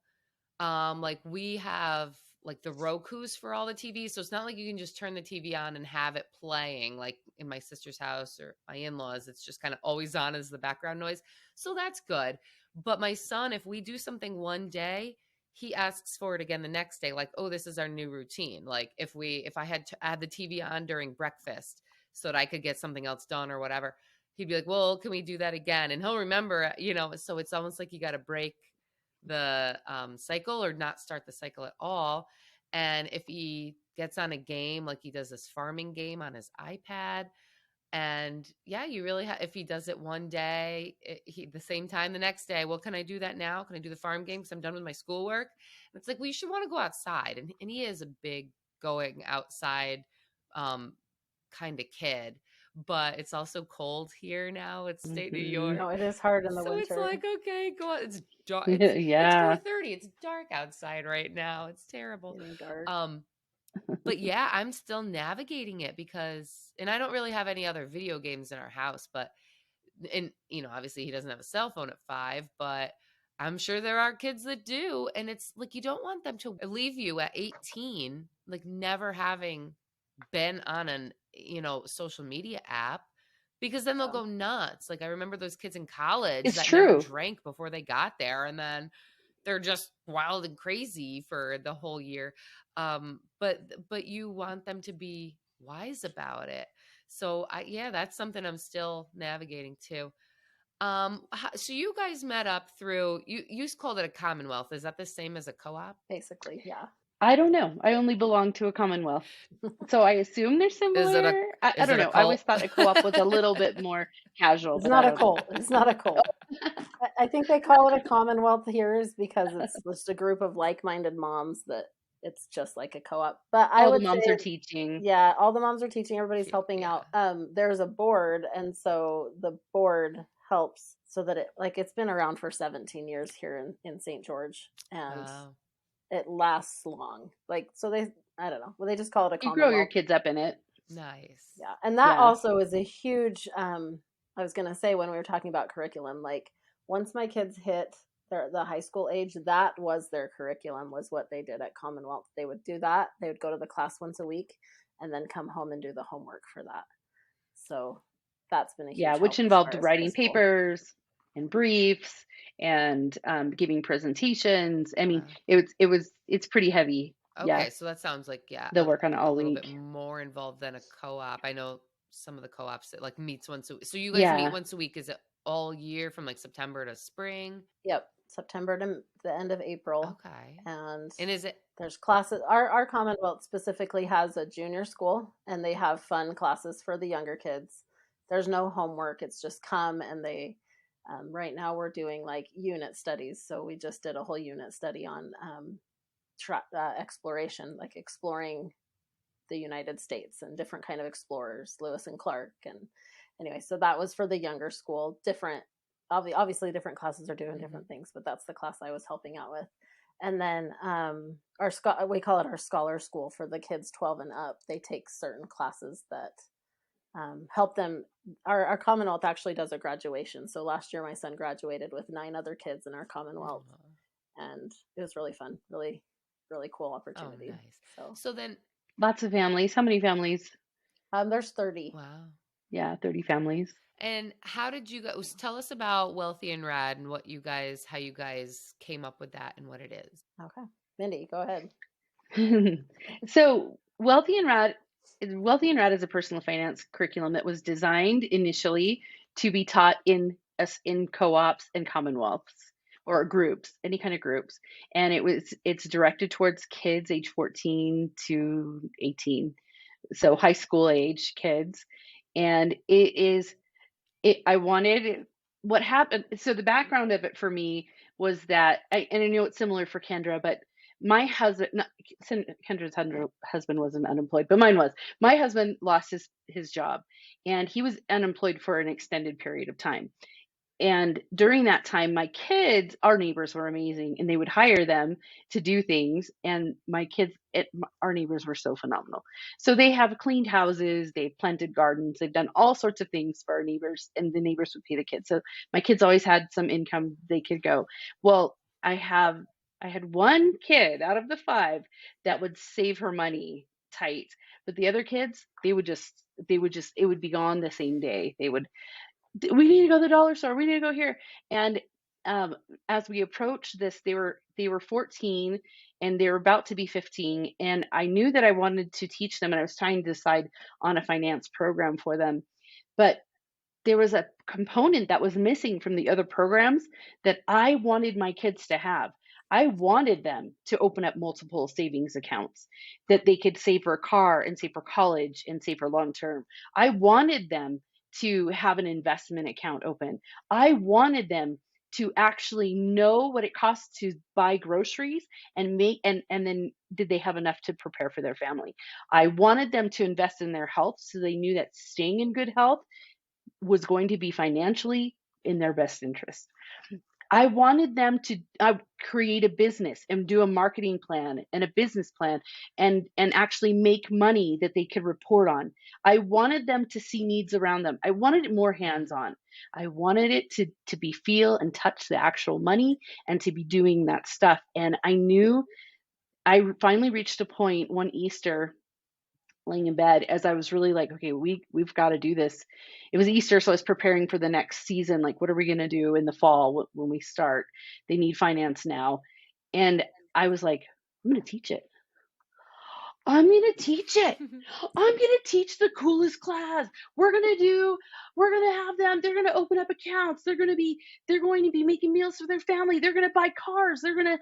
Speaker 1: like we have like the Rokus for all the TVs. So it's not like you can just turn the TV on and have it playing like in my sister's house or my in-laws. It's just kind of always on as the background noise. So that's good. But my son, if we do something one day, he asks for it again the next day. Like, oh, this is our new routine. Like if I had to add the TV on during breakfast so that I could get something else done or whatever, he'd be like, well, can we do that again? And he'll remember, so it's almost like you got to break the cycle or not start the cycle at all. And if he gets on a game, like he does this farming game on his iPad, and yeah, you really if he does it one day, the same time the next day, well, can I do that now? Can I do the farm game because I'm done with my schoolwork? And it's like, well, you should want to go outside. And he is a big going outside kind of kid. But it's also cold here now. It's state New York.
Speaker 2: No, it is hard in the
Speaker 1: so
Speaker 2: winter.
Speaker 1: It's like, okay, go out. It's dark.
Speaker 3: Yeah.
Speaker 1: It's 4:30. It's dark outside right now. It's terrible.
Speaker 2: Getting dark.
Speaker 1: But yeah, I'm still navigating it and I don't really have any other video games in our house, and obviously he doesn't have a cell phone at 5, but I'm sure there are kids that do. And it's like, you don't want them to leave you at 18, like never having been on an, social media app, because then they'll go nuts. Like I remember those kids in college that never drank before they got there. And then they're just wild and crazy for the whole year. But you want them to be wise about it. So that's something I'm still navigating too. So you guys met up through, you called it a Commonwealth. Is that the same as a co-op?
Speaker 2: Basically, yeah.
Speaker 3: I don't know. I only belong to a Commonwealth. So I assume they're similar. I don't know. I always thought a co-op was a little bit more casual.
Speaker 2: It's not a cult. It's not a cult. I think they call it a Commonwealth here is because it's just a group of like-minded moms that it's just like a co-op. But
Speaker 3: all the moms are teaching.
Speaker 2: Yeah, all the moms are teaching. Everybody's helping out. There's a board, and so the board helps so that it's been around for 17 years here in St. George, and it lasts long. I don't know. Well, they just call it a Commonwealth.
Speaker 3: You grow your kids up in it.
Speaker 1: Nice.
Speaker 2: Yeah, and that also is a huge. I was gonna say when we were talking about curriculum, like once my kids hit the high school age, that was their curriculum, was what they did at Commonwealth. They would do that. They would go to the class once a week and then come home and do the homework for that. So that's been a huge
Speaker 3: which involved writing papers and briefs and giving presentations. I mean, it's pretty heavy.
Speaker 1: Okay, so that sounds like
Speaker 3: they'll work on it all
Speaker 1: a little
Speaker 3: week.
Speaker 1: bit more involved than a co-op. I know some of the co-ops that like meets once a week. So you guys meet once a week. Is it all year from like September to spring?
Speaker 2: Yep, September to the end of April.
Speaker 1: Okay.
Speaker 2: And
Speaker 1: is it?
Speaker 2: There's classes. Our Commonwealth specifically has a junior school, and they have fun classes for the younger kids. There's no homework. It's just come and they. Right now we're doing like unit studies. So we just did a whole unit study on exploration, like exploring the United States and different kind of explorers, Lewis and Clark. And anyway, so that was for the younger school. Obviously different classes are doing different things, but that's the class I was helping out with. And then we call it our scholar school for the kids 12 and up. They take certain classes that help them. Our Commonwealth actually does a graduation. So last year, my son graduated with 9 other kids in our Commonwealth, and it was really fun, really, really cool opportunity.
Speaker 1: Nice. So then,
Speaker 3: lots of families. How many families?
Speaker 2: There's 30.
Speaker 1: Wow.
Speaker 3: Yeah, 30 families.
Speaker 1: And how did you guys tell us about Wealthy and Rad and how you guys came up with that and what it is?
Speaker 2: Okay, Mindy, go ahead.
Speaker 3: So Wealthy and Rad is a personal finance curriculum that was designed initially to be taught in co-ops and commonwealths or groups, any kind of groups. And it's directed towards kids age 14 to 18. So high school age kids. And what happened. So the background of it for me was that, and I know it's similar for Kendra, but my husband, Kendra's husband wasn't unemployed, but mine was. My husband lost his job, and he was unemployed for an extended period of time. And during that time, my kids, our neighbors were amazing, and they would hire them to do things. And our neighbors were so phenomenal. So they have cleaned houses, they've planted gardens, they've done all sorts of things for our neighbors, and the neighbors would pay the kids. So my kids always had some income they could go. Well, I had one kid out of the 5 that would save her money tight, but the other kids, it would be gone the same day. We need to go to the dollar store. We need to go here. And as we approached this, they were 14 and they were about to be 15. And I knew that I wanted to teach them, and I was trying to decide on a finance program for them. But there was a component that was missing from the other programs that I wanted my kids to have. I wanted them to open up multiple savings accounts that they could save for a car and save for college and save for long term. I wanted them to have an investment account open. I wanted them to actually know what it costs to buy groceries and then did they have enough to prepare for their family. I wanted them to invest in their health so they knew that staying in good health was going to be financially in their best interest. I wanted them to create a business and do a marketing plan and a business plan and actually make money that they could report on. I wanted them to see needs around them. I wanted it more hands-on. I wanted it to be feel and touch the actual money and to be doing that stuff. And I knew I finally reached a point one Easter laying in bed as I was really like, okay, we've got to do this. It was Easter, so I was preparing for the next season. Like, what are we going to do in the fall when we start? They need finance now. And I was like, I'm going to teach it. I'm going to teach it. I'm going to teach the coolest class. We're going to have them. They're going to open up accounts. They're going to be making meals for their family. They're going to buy cars. They're going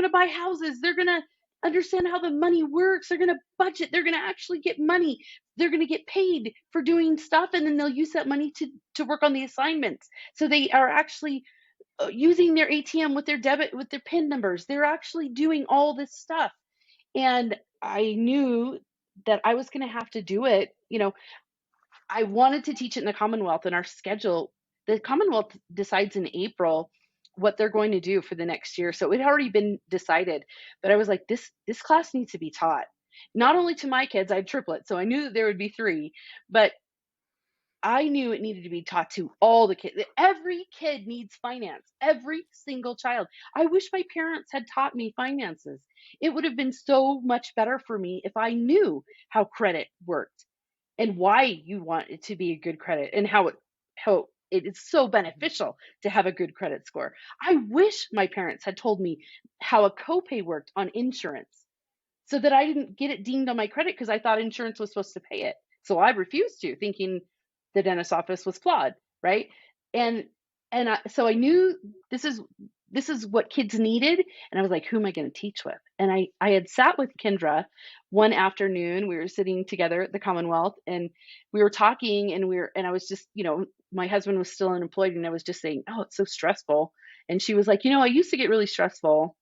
Speaker 3: to buy houses. They're going to understand how the money works. They're going to budget. They're going to actually get money. They're going to get paid for doing stuff. And then they'll use that money to work on the assignments. So they are actually using their ATM with their PIN numbers. They're actually doing all this stuff. And I knew that I was going to have to do it. I wanted to teach it in the Commonwealth, and our schedule, the Commonwealth decides in April what they're going to do for the next year. So it had already been decided, but I was like, this class needs to be taught, not only to my kids. I had triplets, so I knew that there would be 3, but I knew it needed to be taught to all the kids. Every kid needs finance, every single child. I wish my parents had taught me finances. It would have been so much better for me if I knew how credit worked and why you want it to be a good credit and how it is so beneficial to have a good credit score. I wish my parents had told me how a copay worked on insurance so that I didn't get it dinged on my credit because I thought insurance was supposed to pay it. So I refused to, thinking the dentist's office was flawed, right? So I knew this is what kids needed, and I was like, who am I going to teach with? And I had sat with Kendra one afternoon. We were sitting together at the Commonwealth, and we were talking, and I was just, my husband was still unemployed, and I was just saying, oh, it's so stressful. And she was like, I used to get really stressful.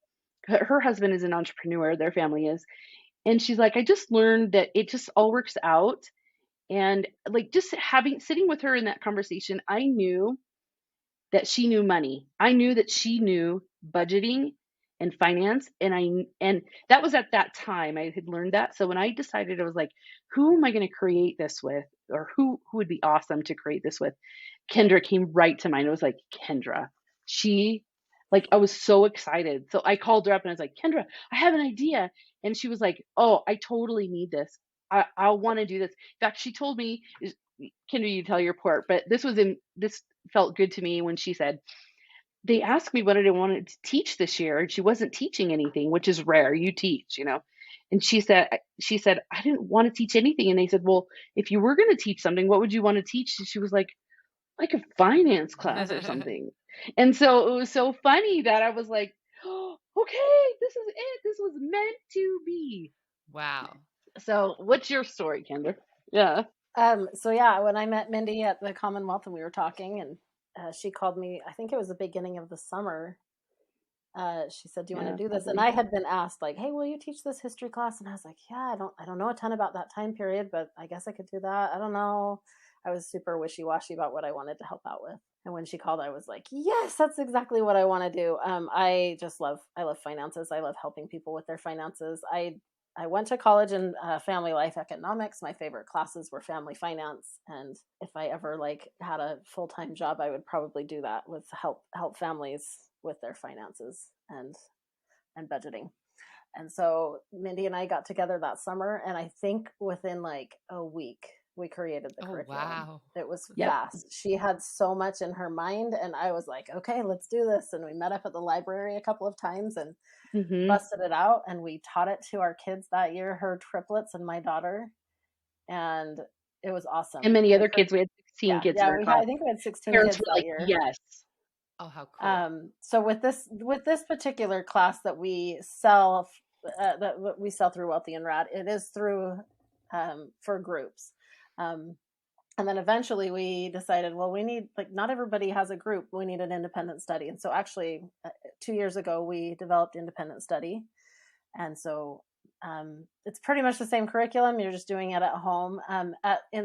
Speaker 3: Her husband is an entrepreneur, their family is. And she's like, I just learned that it just all works out. And like just sitting with her in that conversation, I knew that she knew money. I knew that she knew budgeting and finance. And that was at that time I had learned that. So when I decided, I was like, who am I going to create this with? Or who would be awesome to create this with? Kendra came right to mind. I was like, Kendra. She, like, I was so excited. So I called her up and I was like, Kendra, I have an idea. And she was like, oh, I totally need this. I want to do this. In fact, she told me, Kendra, you tell your part, but this felt good to me when she said, they asked me what I wanted to teach this year, and she wasn't teaching anything, which is rare. You teach, you know. And she said, I didn't want to teach anything. And they said, well, if you were going to teach something, what would you want to teach? And she was like a finance class or something. And so it was so funny that I was like, oh, okay, this is it. This was meant to be.
Speaker 1: Wow.
Speaker 3: So what's your story, Kendra? Yeah.
Speaker 2: So yeah, when I met Mindy at the Commonwealth and we were talking, and she called me, I think it was the beginning of the summer. She said, "Do you want
Speaker 3: Yeah,
Speaker 2: to do this?" And
Speaker 3: probably.
Speaker 2: I had been asked, like, "Hey, will you teach this history class?" And I was like, "Yeah, I don't know a ton about that time period, but I guess I could do that. I don't know." I was super wishy-washy about what I wanted to help out with. And when she called, I was like, "Yes, that's exactly what I want to do." I love finances. I love helping people with their finances. I went to college in family life economics. My favorite classes were family finance, and if I ever like had a full-time job, I would probably do that with help families with their finances and budgeting. And so Mindy and I got together that summer, and I think within like a week we created the
Speaker 1: Oh,
Speaker 2: curriculum.
Speaker 1: wow.
Speaker 2: It was
Speaker 3: Yep.
Speaker 2: fast. She had so much in her mind, and I was like, okay, let's do this. And we met up at the library a couple of times and
Speaker 3: Hmm.
Speaker 2: busted it out, and we taught it to our kids that year, her triplets and my daughter, and it was
Speaker 3: And
Speaker 2: awesome.
Speaker 3: many other kids. We had 16
Speaker 2: Yeah,
Speaker 3: kids in
Speaker 2: yeah,
Speaker 3: our class.
Speaker 2: I think we had 16
Speaker 3: Parents
Speaker 2: kids
Speaker 3: were
Speaker 2: that
Speaker 3: like,
Speaker 2: year.
Speaker 3: yes.
Speaker 1: Oh, how cool.
Speaker 2: So with this particular class that we sell through Wealthy and Rad, it is through for groups. And then eventually we decided, well, we need, like, not everybody has a group. We need an independent study. And so actually 2 years ago, we developed independent study. And so it's pretty much the same curriculum. You're just doing it at home.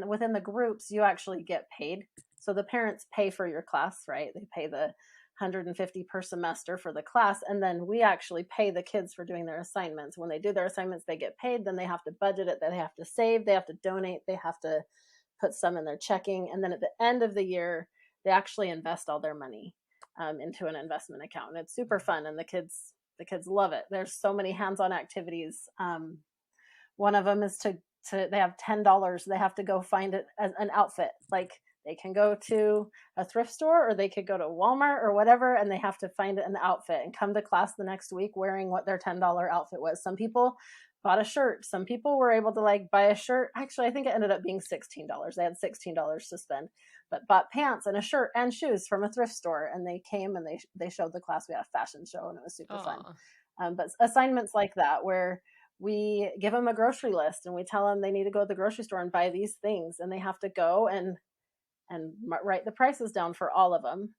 Speaker 2: Within the groups, you actually get paid. So the parents pay for your class, right? They pay the 150 per semester for the class, and then we actually pay the kids for doing their assignments. When they do their assignments, they get paid. Then they have to budget it. They have to save. They have to donate. They have to put some in their checking, and then at the end of the year, they actually invest all their money into an investment account, and it's super fun. And the kids love it. There's so many hands-on activities. One of them is to they have $10. They have to go find an outfit. Like, they can go to a thrift store, or they could go to Walmart or whatever, and they have to find an outfit and come to class the next week wearing what their $10 outfit was. Some people bought a shirt. Some people were able to like buy a shirt. Actually, I think it ended up being $16. They had $16 to spend, but bought pants and a shirt and shoes from a thrift store. And they came and they showed the class. We had a fashion show, and it was super fun. But assignments like that, where we give them a grocery list and we tell them they need to go to the grocery store and buy these things, and they have to go and write the prices down for all of them.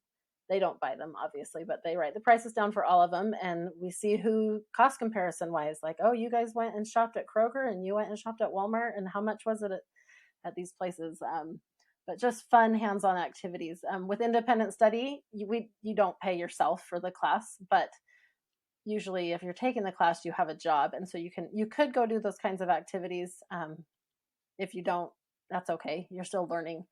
Speaker 2: They don't buy them, obviously, but they write the prices down for all of them, and we see who, cost comparison wise, like, oh, you guys went and shopped at Kroger and you went and shopped at Walmart, and how much was it at these places? But just fun hands-on activities. With independent study, you don't pay yourself for the class, but usually if you're taking the class, you have a job, and so you could go do those kinds of activities. If you don't, that's okay. You're still learning.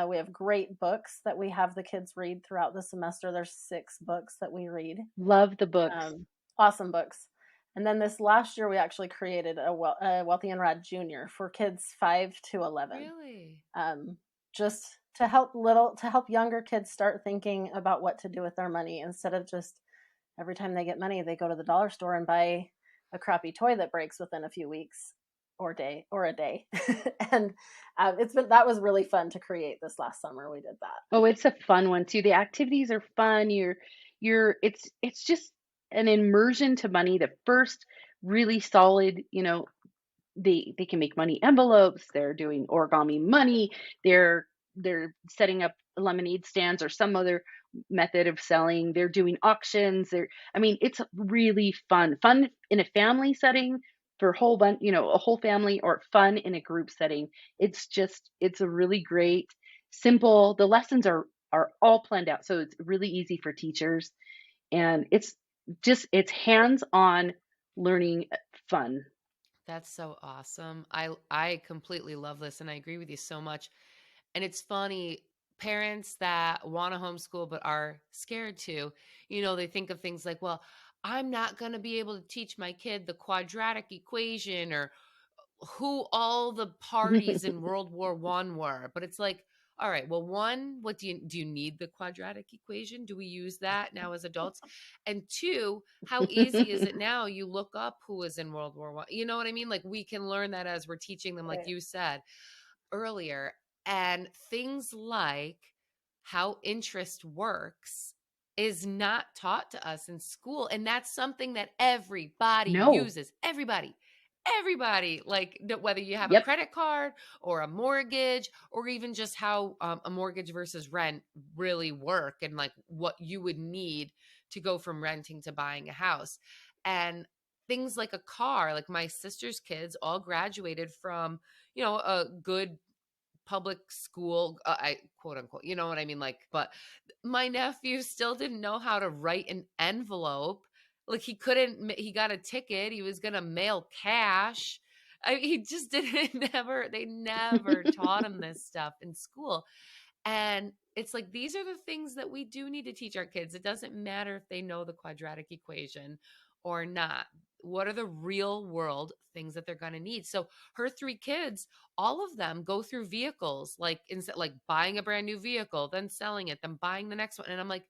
Speaker 2: We have great books that we have the kids read throughout the semester. There's 6 books that we read.
Speaker 3: Love the books.
Speaker 2: Awesome books. And then this last year, we actually created a Wealthy and Rad Junior for kids 5 to 11.
Speaker 1: Really?
Speaker 2: Just to help younger kids start thinking about what to do with their money, instead of just every time they get money, they go to the dollar store and buy a crappy toy that breaks within a few weeks or a day. And that was really fun to create this last summer. We did that.
Speaker 3: Oh, it's a fun one too. The activities are fun. It's just an immersion to money. The first really solid, they can make money envelopes. They're doing origami money. They're setting up lemonade stands or some other method of selling. They're doing auctions. It's really fun. Fun in a family setting for a whole family, or fun in a group setting. It's a really great, simple. The lessons are all planned out, so it's really easy for teachers, and just it's hands-on learning fun.
Speaker 1: That's so awesome. I completely love this and I agree with you so much. And it's funny, parents that want to homeschool but are scared to, they think of things like, well, I'm not going to be able to teach my kid the quadratic equation or who all the parties in World War One were. But it's like, all right, well, one, what do you need the quadratic equation? Do we use that now as adults? And two, how easy is it now? You look up who was in World War One. You know what I mean? Like we can learn that as we're teaching them, like
Speaker 2: Right.
Speaker 1: you said earlier. And things like how interest works is not taught to us in school. And that's something that everybody
Speaker 3: No.
Speaker 1: uses. Everybody, like whether you have a
Speaker 3: Yep.
Speaker 1: credit card or a mortgage, or even just how a mortgage versus rent really work, and like what you would need to go from renting to buying a house. And things like a car, like my sister's kids all graduated from, a good public school, I quote unquote, you know what I mean? Like, but my nephew still didn't know how to write an envelope. Like he got a ticket. He was going to mail cash. He just didn't they never taught him this stuff in school. And it's like, these are the things that we do need to teach our kids. It doesn't matter if they know the quadratic equation or not. What are the real world things that they're going to need? So her three kids, all of them go through vehicles, like instead, like buying a brand new vehicle, then selling it, then buying the next one. And I'm like,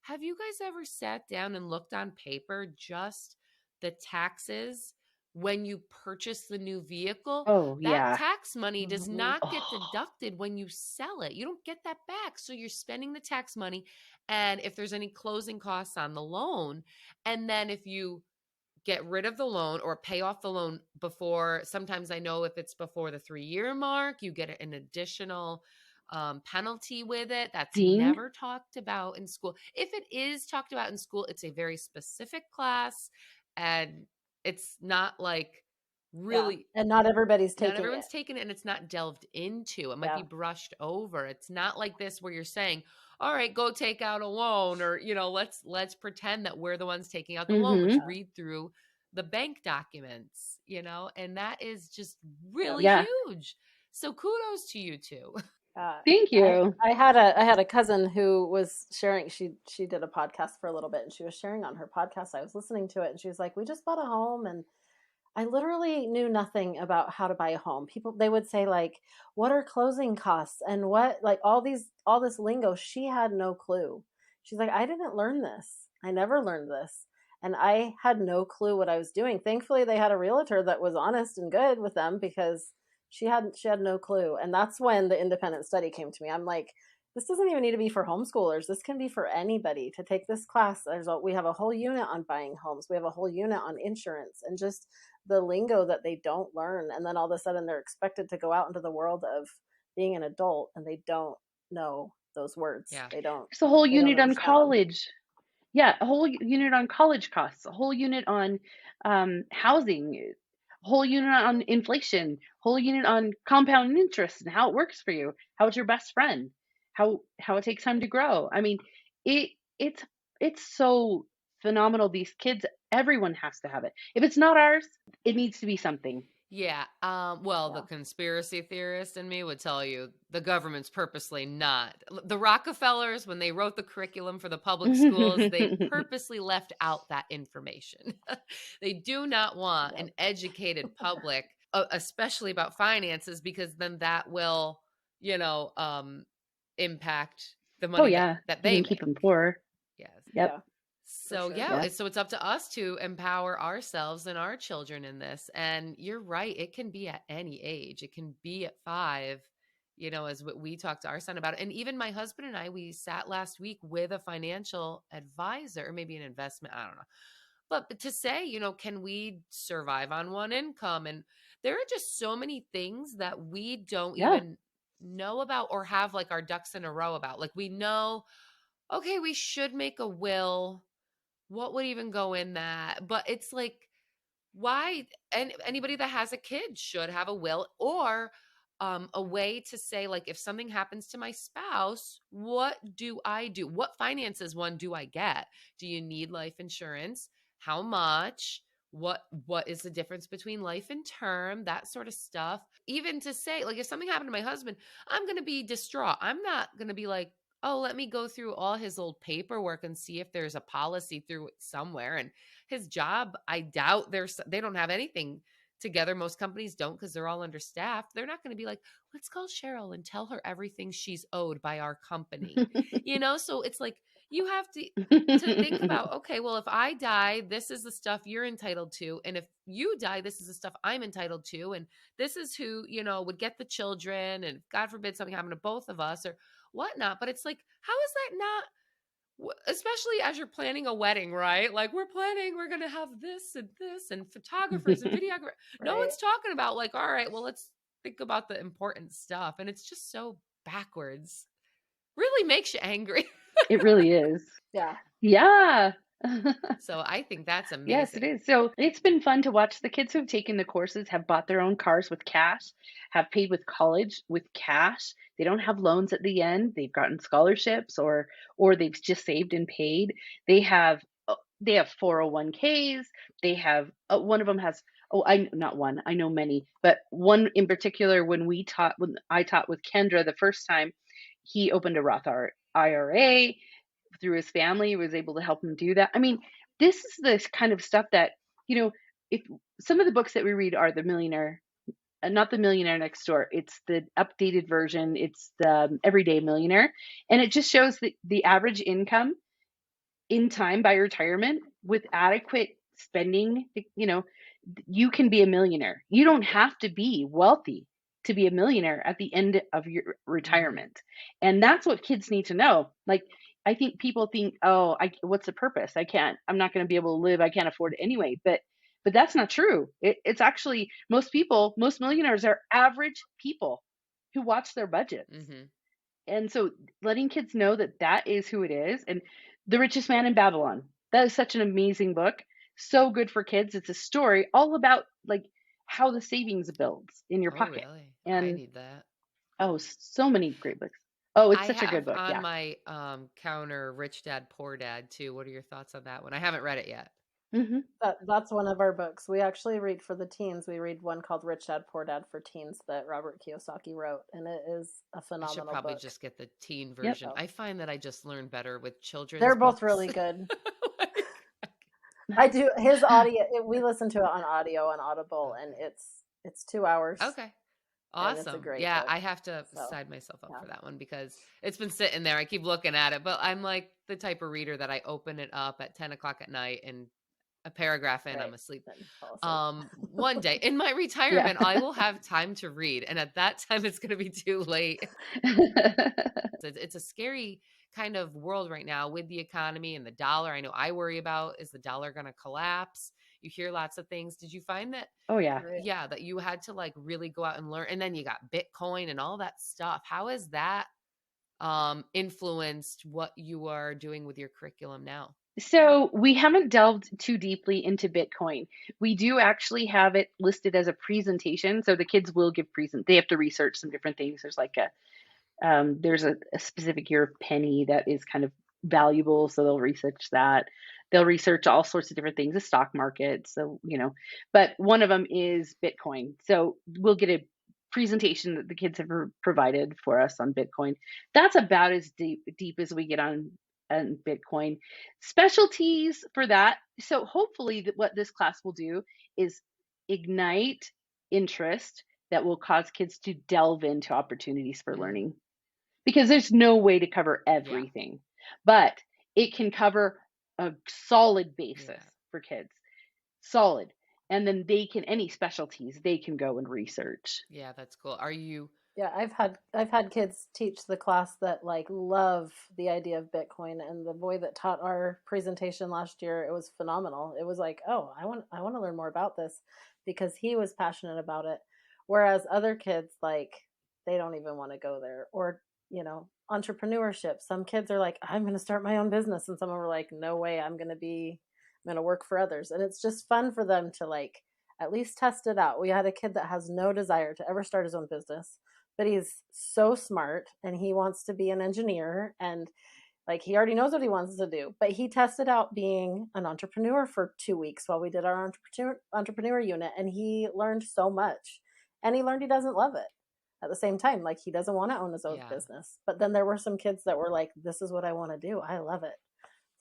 Speaker 1: have you guys ever sat down and looked on paper just the taxes when you purchase the new vehicle?
Speaker 3: Oh,
Speaker 1: That
Speaker 3: yeah.
Speaker 1: tax money does
Speaker 2: Mhm.
Speaker 1: not get
Speaker 3: Oh,
Speaker 1: deducted when you sell it. You don't get that back. So you're spending the tax money. And if there's any closing costs on the loan, and then if you get rid of the loan or pay off the loan before, sometimes I know if it's before the 3-year mark, you get an additional penalty with it. That's
Speaker 3: ding.
Speaker 1: never talked about in school. If it is talked about in school, it's a very specific class, and it's not like
Speaker 2: Yeah.
Speaker 1: really,
Speaker 2: And not everybody's
Speaker 1: not
Speaker 2: taking it.
Speaker 1: everyone's taken it, and it's not delved into. It might be
Speaker 2: Yeah.
Speaker 1: brushed over. It's not like this where you're saying, all right, go take out a loan, or let's pretend that we're the ones taking out the loan. Let's
Speaker 3: Mm-hmm.
Speaker 1: read through the bank documents, and that is just
Speaker 2: Yep.
Speaker 1: really
Speaker 3: Yeah.
Speaker 1: huge. So kudos to you two.
Speaker 2: Uh,
Speaker 3: Thank
Speaker 2: I
Speaker 3: you.
Speaker 2: I had a cousin who was sharing. She did a podcast for a little bit, and she was sharing on her podcast. I was listening to it, and she was like, "We just bought a home, and I literally knew nothing about how to buy a home. People, they would say like, what are closing costs and what, like all this lingo. She had no clue. She's like, I didn't learn this. I never learned this. And I had no clue what I was doing. Thankfully, they had a realtor that was honest and good with them because she had no clue. And that's when the independent study came to me. I'm like, this doesn't even need to be for homeschoolers. This can be for anybody to take this class. We have a whole unit on buying homes. We have a whole unit on insurance and just the lingo that they don't learn. And then all of a sudden they're expected to go out into the world of being an adult and they don't know those words.
Speaker 1: Yeah.
Speaker 3: There's a whole
Speaker 2: They don't
Speaker 3: unit on
Speaker 2: understand them.
Speaker 3: college. Yeah, a whole unit on college costs, a whole unit on housing, a whole unit on inflation, whole unit on compound interest and how it works for you, how it's your best friend, how it takes time to grow. I mean, it it's it's so phenomenal. These kids, everyone has to have it. If it's not ours, it needs to be something.
Speaker 1: Yeah. Well, the
Speaker 2: Yeah.
Speaker 1: conspiracy theorist in me would tell you the government's purposely not. The Rockefellers, when they wrote the curriculum for the public schools, they purposely left out that information. They do not want
Speaker 2: Yep.
Speaker 1: an educated public, especially about finances, because then that will, you know, um, impact the
Speaker 3: Oh
Speaker 1: money that
Speaker 3: yeah,
Speaker 1: that
Speaker 3: you
Speaker 1: they
Speaker 3: can keep
Speaker 1: make.
Speaker 3: them poor.
Speaker 1: Yes.
Speaker 3: Yep.
Speaker 2: Yeah, for
Speaker 1: So
Speaker 2: sure.
Speaker 1: yeah,
Speaker 3: Yeah.
Speaker 1: so it's up to us to empower ourselves and our children in this. And you're right, it can be at any age. It can be at 5, as what we talked to our son about. And even my husband and I, we sat last week with a financial advisor, or maybe an investment, I don't know. But to say, can we survive on one income? And there are just so many things that we don't
Speaker 3: Yeah.
Speaker 1: even know about or have like our ducks in a row about. Like we know, okay, we should make a will. What would even go in that? But it's like, why? And anybody that has a kid should have a will, or a way to say, like, if something happens to my spouse, what do I do? What finances, one, do I get? Do you need life insurance? How much? What is the difference between life and term? That sort of stuff. Even to say, like, if something happened to my husband, I'm going to be distraught. I'm not going to be like, oh, let me go through all his old paperwork and see if there's a policy through it somewhere. And his job, I doubt they don't have anything together. Most companies don't, because they're all understaffed. They're not going to be like, let's call Cheryl and tell her everything she's owed by our company. So it's like, you have to think about, okay, well, if I die, this is the stuff you're entitled to. And if you die, this is the stuff I'm entitled to. And this is who, would get the children. And God forbid something happened to both of us or whatnot. But it's like, how is that not, especially as you're planning a wedding, right? Like, we're going to have this and photographers and videographers.
Speaker 2: Right.
Speaker 1: No one's talking about, like, all right, well, let's think about the important stuff. And it's just so backwards. Really makes you angry.
Speaker 3: It really is.
Speaker 2: Yeah.
Speaker 3: Yeah.
Speaker 1: So I think that's amazing.
Speaker 3: Yes, it is. So it's been fun to watch. The kids who've taken the courses have bought their own cars with cash, have paid with college with cash. They don't have loans at the end. They've gotten scholarships or they've just saved and paid. They have 401ks. They have one of them has not one. I know many, but one in particular when I taught with Kendra the first time, he opened a Roth IRA through his family, was able to help him do that. I mean, this is the kind of stuff that, if some of the books that we read are the millionaire, not the Millionaire Next Door, it's the updated version, it's the Everyday Millionaire. And it just shows the average income in time by retirement with adequate spending, you can be a millionaire. You don't have to be wealthy to be a millionaire at the end of your retirement. And that's what kids need to know. Like, I think people think, oh, what's the purpose? I'm not going to be able to live. I can't afford it anyway. But that's not true. It's actually most millionaires are average people who watch their budgets.
Speaker 1: Mm-hmm.
Speaker 3: And so letting kids know that is who it is. And The Richest Man in Babylon, that is such an amazing book. So good for kids. It's a story all about like how the savings builds in your pocket.
Speaker 1: Really?
Speaker 3: And
Speaker 1: I need that.
Speaker 3: so many great books. Oh, it's such a good book.
Speaker 1: I have
Speaker 3: Yeah.
Speaker 1: on my counter Rich Dad Poor Dad too. What are your thoughts on that one? I haven't read it yet.
Speaker 3: Mm-hmm.
Speaker 2: That's one of our books. We actually read for the teens. We read one called Rich Dad Poor Dad for teens that Robert Kiyosaki wrote, and it is a phenomenal book.
Speaker 1: I should probably just get the teen version.
Speaker 3: Yep.
Speaker 1: I find that I just learn better with children's
Speaker 2: They're both
Speaker 1: books.
Speaker 2: really good. I do his audio. We listen to it on audio on Audible, and it's 2 hours.
Speaker 1: Okay. Awesome.
Speaker 2: It's a great
Speaker 1: yeah,
Speaker 2: book,
Speaker 1: I have to side myself up for that one because it's been sitting there. I keep looking at it, but I'm like the type of reader that I open it up at 10 o'clock at night and a paragraph in, I'm asleep. One day in my retirement, I will have time to read. And at that time, it's going to be too late. It's a scary kind of world right now with the economy and the dollar. I know I worry about, is the dollar going to collapse? You hear lots of things. Did you find that?
Speaker 3: Oh, yeah.
Speaker 1: Yeah, that you had to like really go out and learn. And then you got Bitcoin and all that stuff. How has that influenced what you are doing with your curriculum now?
Speaker 3: So we haven't delved too deeply into Bitcoin. We do actually have it listed as a presentation. So the kids will give they have to research some different things. There's like there's a specific year of penny that is kind of valuable. So they'll research that. They'll research all sorts of different things, the stock market. So, but one of them is Bitcoin. So we'll get a presentation that the kids have provided for us on Bitcoin. That's about as deep as we get on Bitcoin. Specialties for that. So hopefully what this class will do is ignite interest that will cause kids to delve into opportunities for learning, because there's no way to cover everything, but it can cover a solid basis for kids. Solid. And then any specialties, they can go and research.
Speaker 1: Yeah, that's cool. Are you?
Speaker 2: Yeah, I've had kids teach the class that like love the idea of Bitcoin, and the boy that taught our presentation last year, it was phenomenal. It was like, oh, I want to learn more about this because he was passionate about it. Whereas other kids, like, they don't even want to go there. Or, entrepreneurship. Some kids are like, I'm going to start my own business. And some are like, no way, I'm going to work for others. And it's just fun for them to like at least test it out. We had a kid that has no desire to ever start his own business, but he's so smart and he wants to be an engineer, and like he already knows what he wants to do, but he tested out being an entrepreneur for 2 weeks while we did our entrepreneur unit, and he learned so much. And he learned he doesn't love it at the same time. Like he doesn't want to own his own business. But then there were some kids that were like, this is what I want to do. I love it.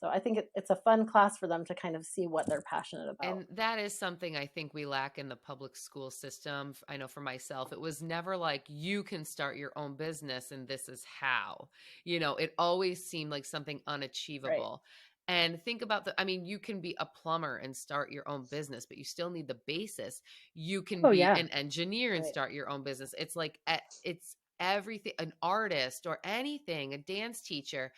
Speaker 2: So I think it's a fun class for them to kind of see what they're passionate about.
Speaker 1: And that is something I think we lack in the public school system. I know for myself, it was never like you can start your own business and this is how. It always seemed like something unachievable. Right. And think about you can be a plumber and start your own business, but you still need the basis. You can be an engineer and start your own business. It's like, it's everything, an artist or anything, a dance teacher.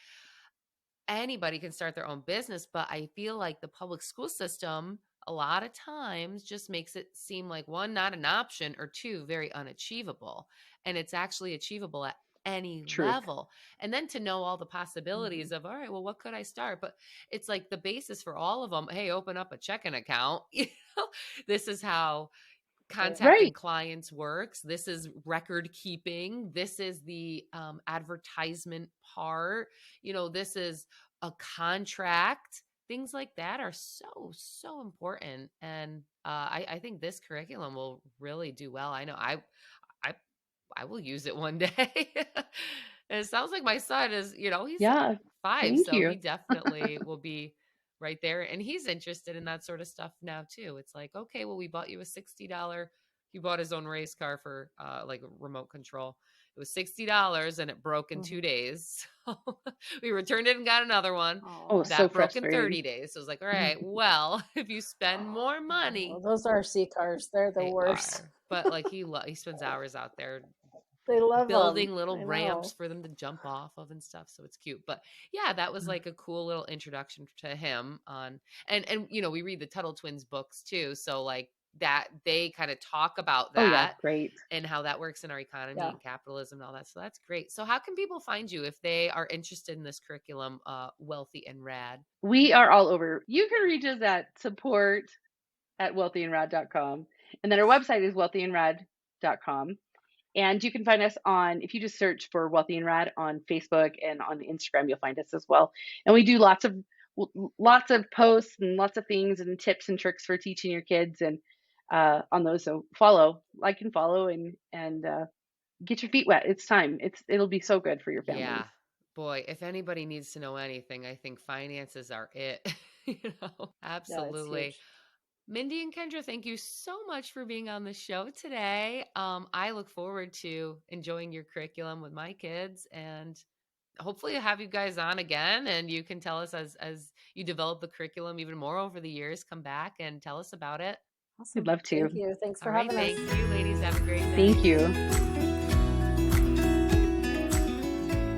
Speaker 1: Anybody can start their own business, but I feel like the public school system a lot of times just makes it seem like, one, not an option, or two, very unachievable. And it's actually achievable at any level. And then to know all the possibilities of, all right, well, what could I start? But it's like the basis for all of them. Hey, open up a checking account. This is how contacting clients works. This is record keeping. This is the advertisement part. This is a contract. Things like that are so, so important. And I think this curriculum will really do well. I know I will use it one day. And it sounds like my son is, he's 5. So he definitely will be right there. And he's interested in that sort of stuff now too. It's like, okay, well, we bought you a $60. He bought his own race car for like a remote control. It was $60 and it broke in 2 days. So we returned it and got another one.
Speaker 3: Oh,
Speaker 1: that
Speaker 3: so
Speaker 1: broke in 30 days. So I was like, all right, well, if you spend more money.
Speaker 2: Well, those RC cars, they're the worst.
Speaker 1: But like he spends hours out there.
Speaker 2: They love
Speaker 1: building little ramps for them to jump off of and stuff. So it's cute. But yeah, that was like a cool little introduction to him on, and we read the Tuttle Twins books too. So like that they kind of talk about that
Speaker 3: great.
Speaker 1: And how that works in our economy and capitalism and all that. So that's great. So how can people find you if they are interested in this curriculum, Wealthy and Rad?
Speaker 3: We are all over. You can reach us at support@wealthyandrad.com. And then our website is wealthyandrad.com. And you can find us if you just search for Wealthy and Rad on Facebook and on Instagram, you'll find us as well. And we do lots of posts and lots of things and tips and tricks for teaching your kids and on those. So like and follow and get your feet wet. It's time. It'll be so good for your family.
Speaker 1: Yeah. Boy, if anybody needs to know anything, I think finances are it. Absolutely.
Speaker 2: Yeah,
Speaker 1: Mindy and Kendra, thank you so much for being on the show today. I look forward to enjoying your curriculum with my kids, and hopefully I'll have you guys on again, and you can tell us as you develop the curriculum even more over the years, come back and tell us about it.
Speaker 2: Awesome.
Speaker 3: We'd love to.
Speaker 2: Thank you. Thanks for having us.
Speaker 1: Thank you, ladies. Have a great night.
Speaker 3: Thank you.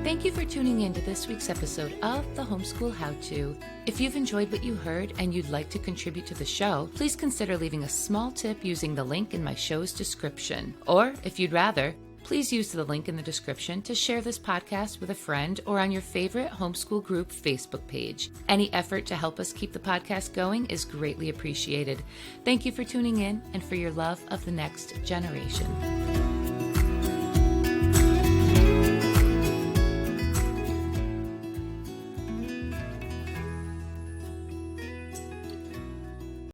Speaker 1: Thank you for tuning in to this week's episode of the Homeschool How-To. If you've enjoyed what you heard and you'd like to contribute to the show, please consider leaving a small tip using the link in my show's description. Or, if you'd rather, please use the link in the description to share this podcast with a friend or on your favorite homeschool group Facebook page. Any effort to help us keep the podcast going is greatly appreciated. Thank you for tuning in and for your love of the next generation.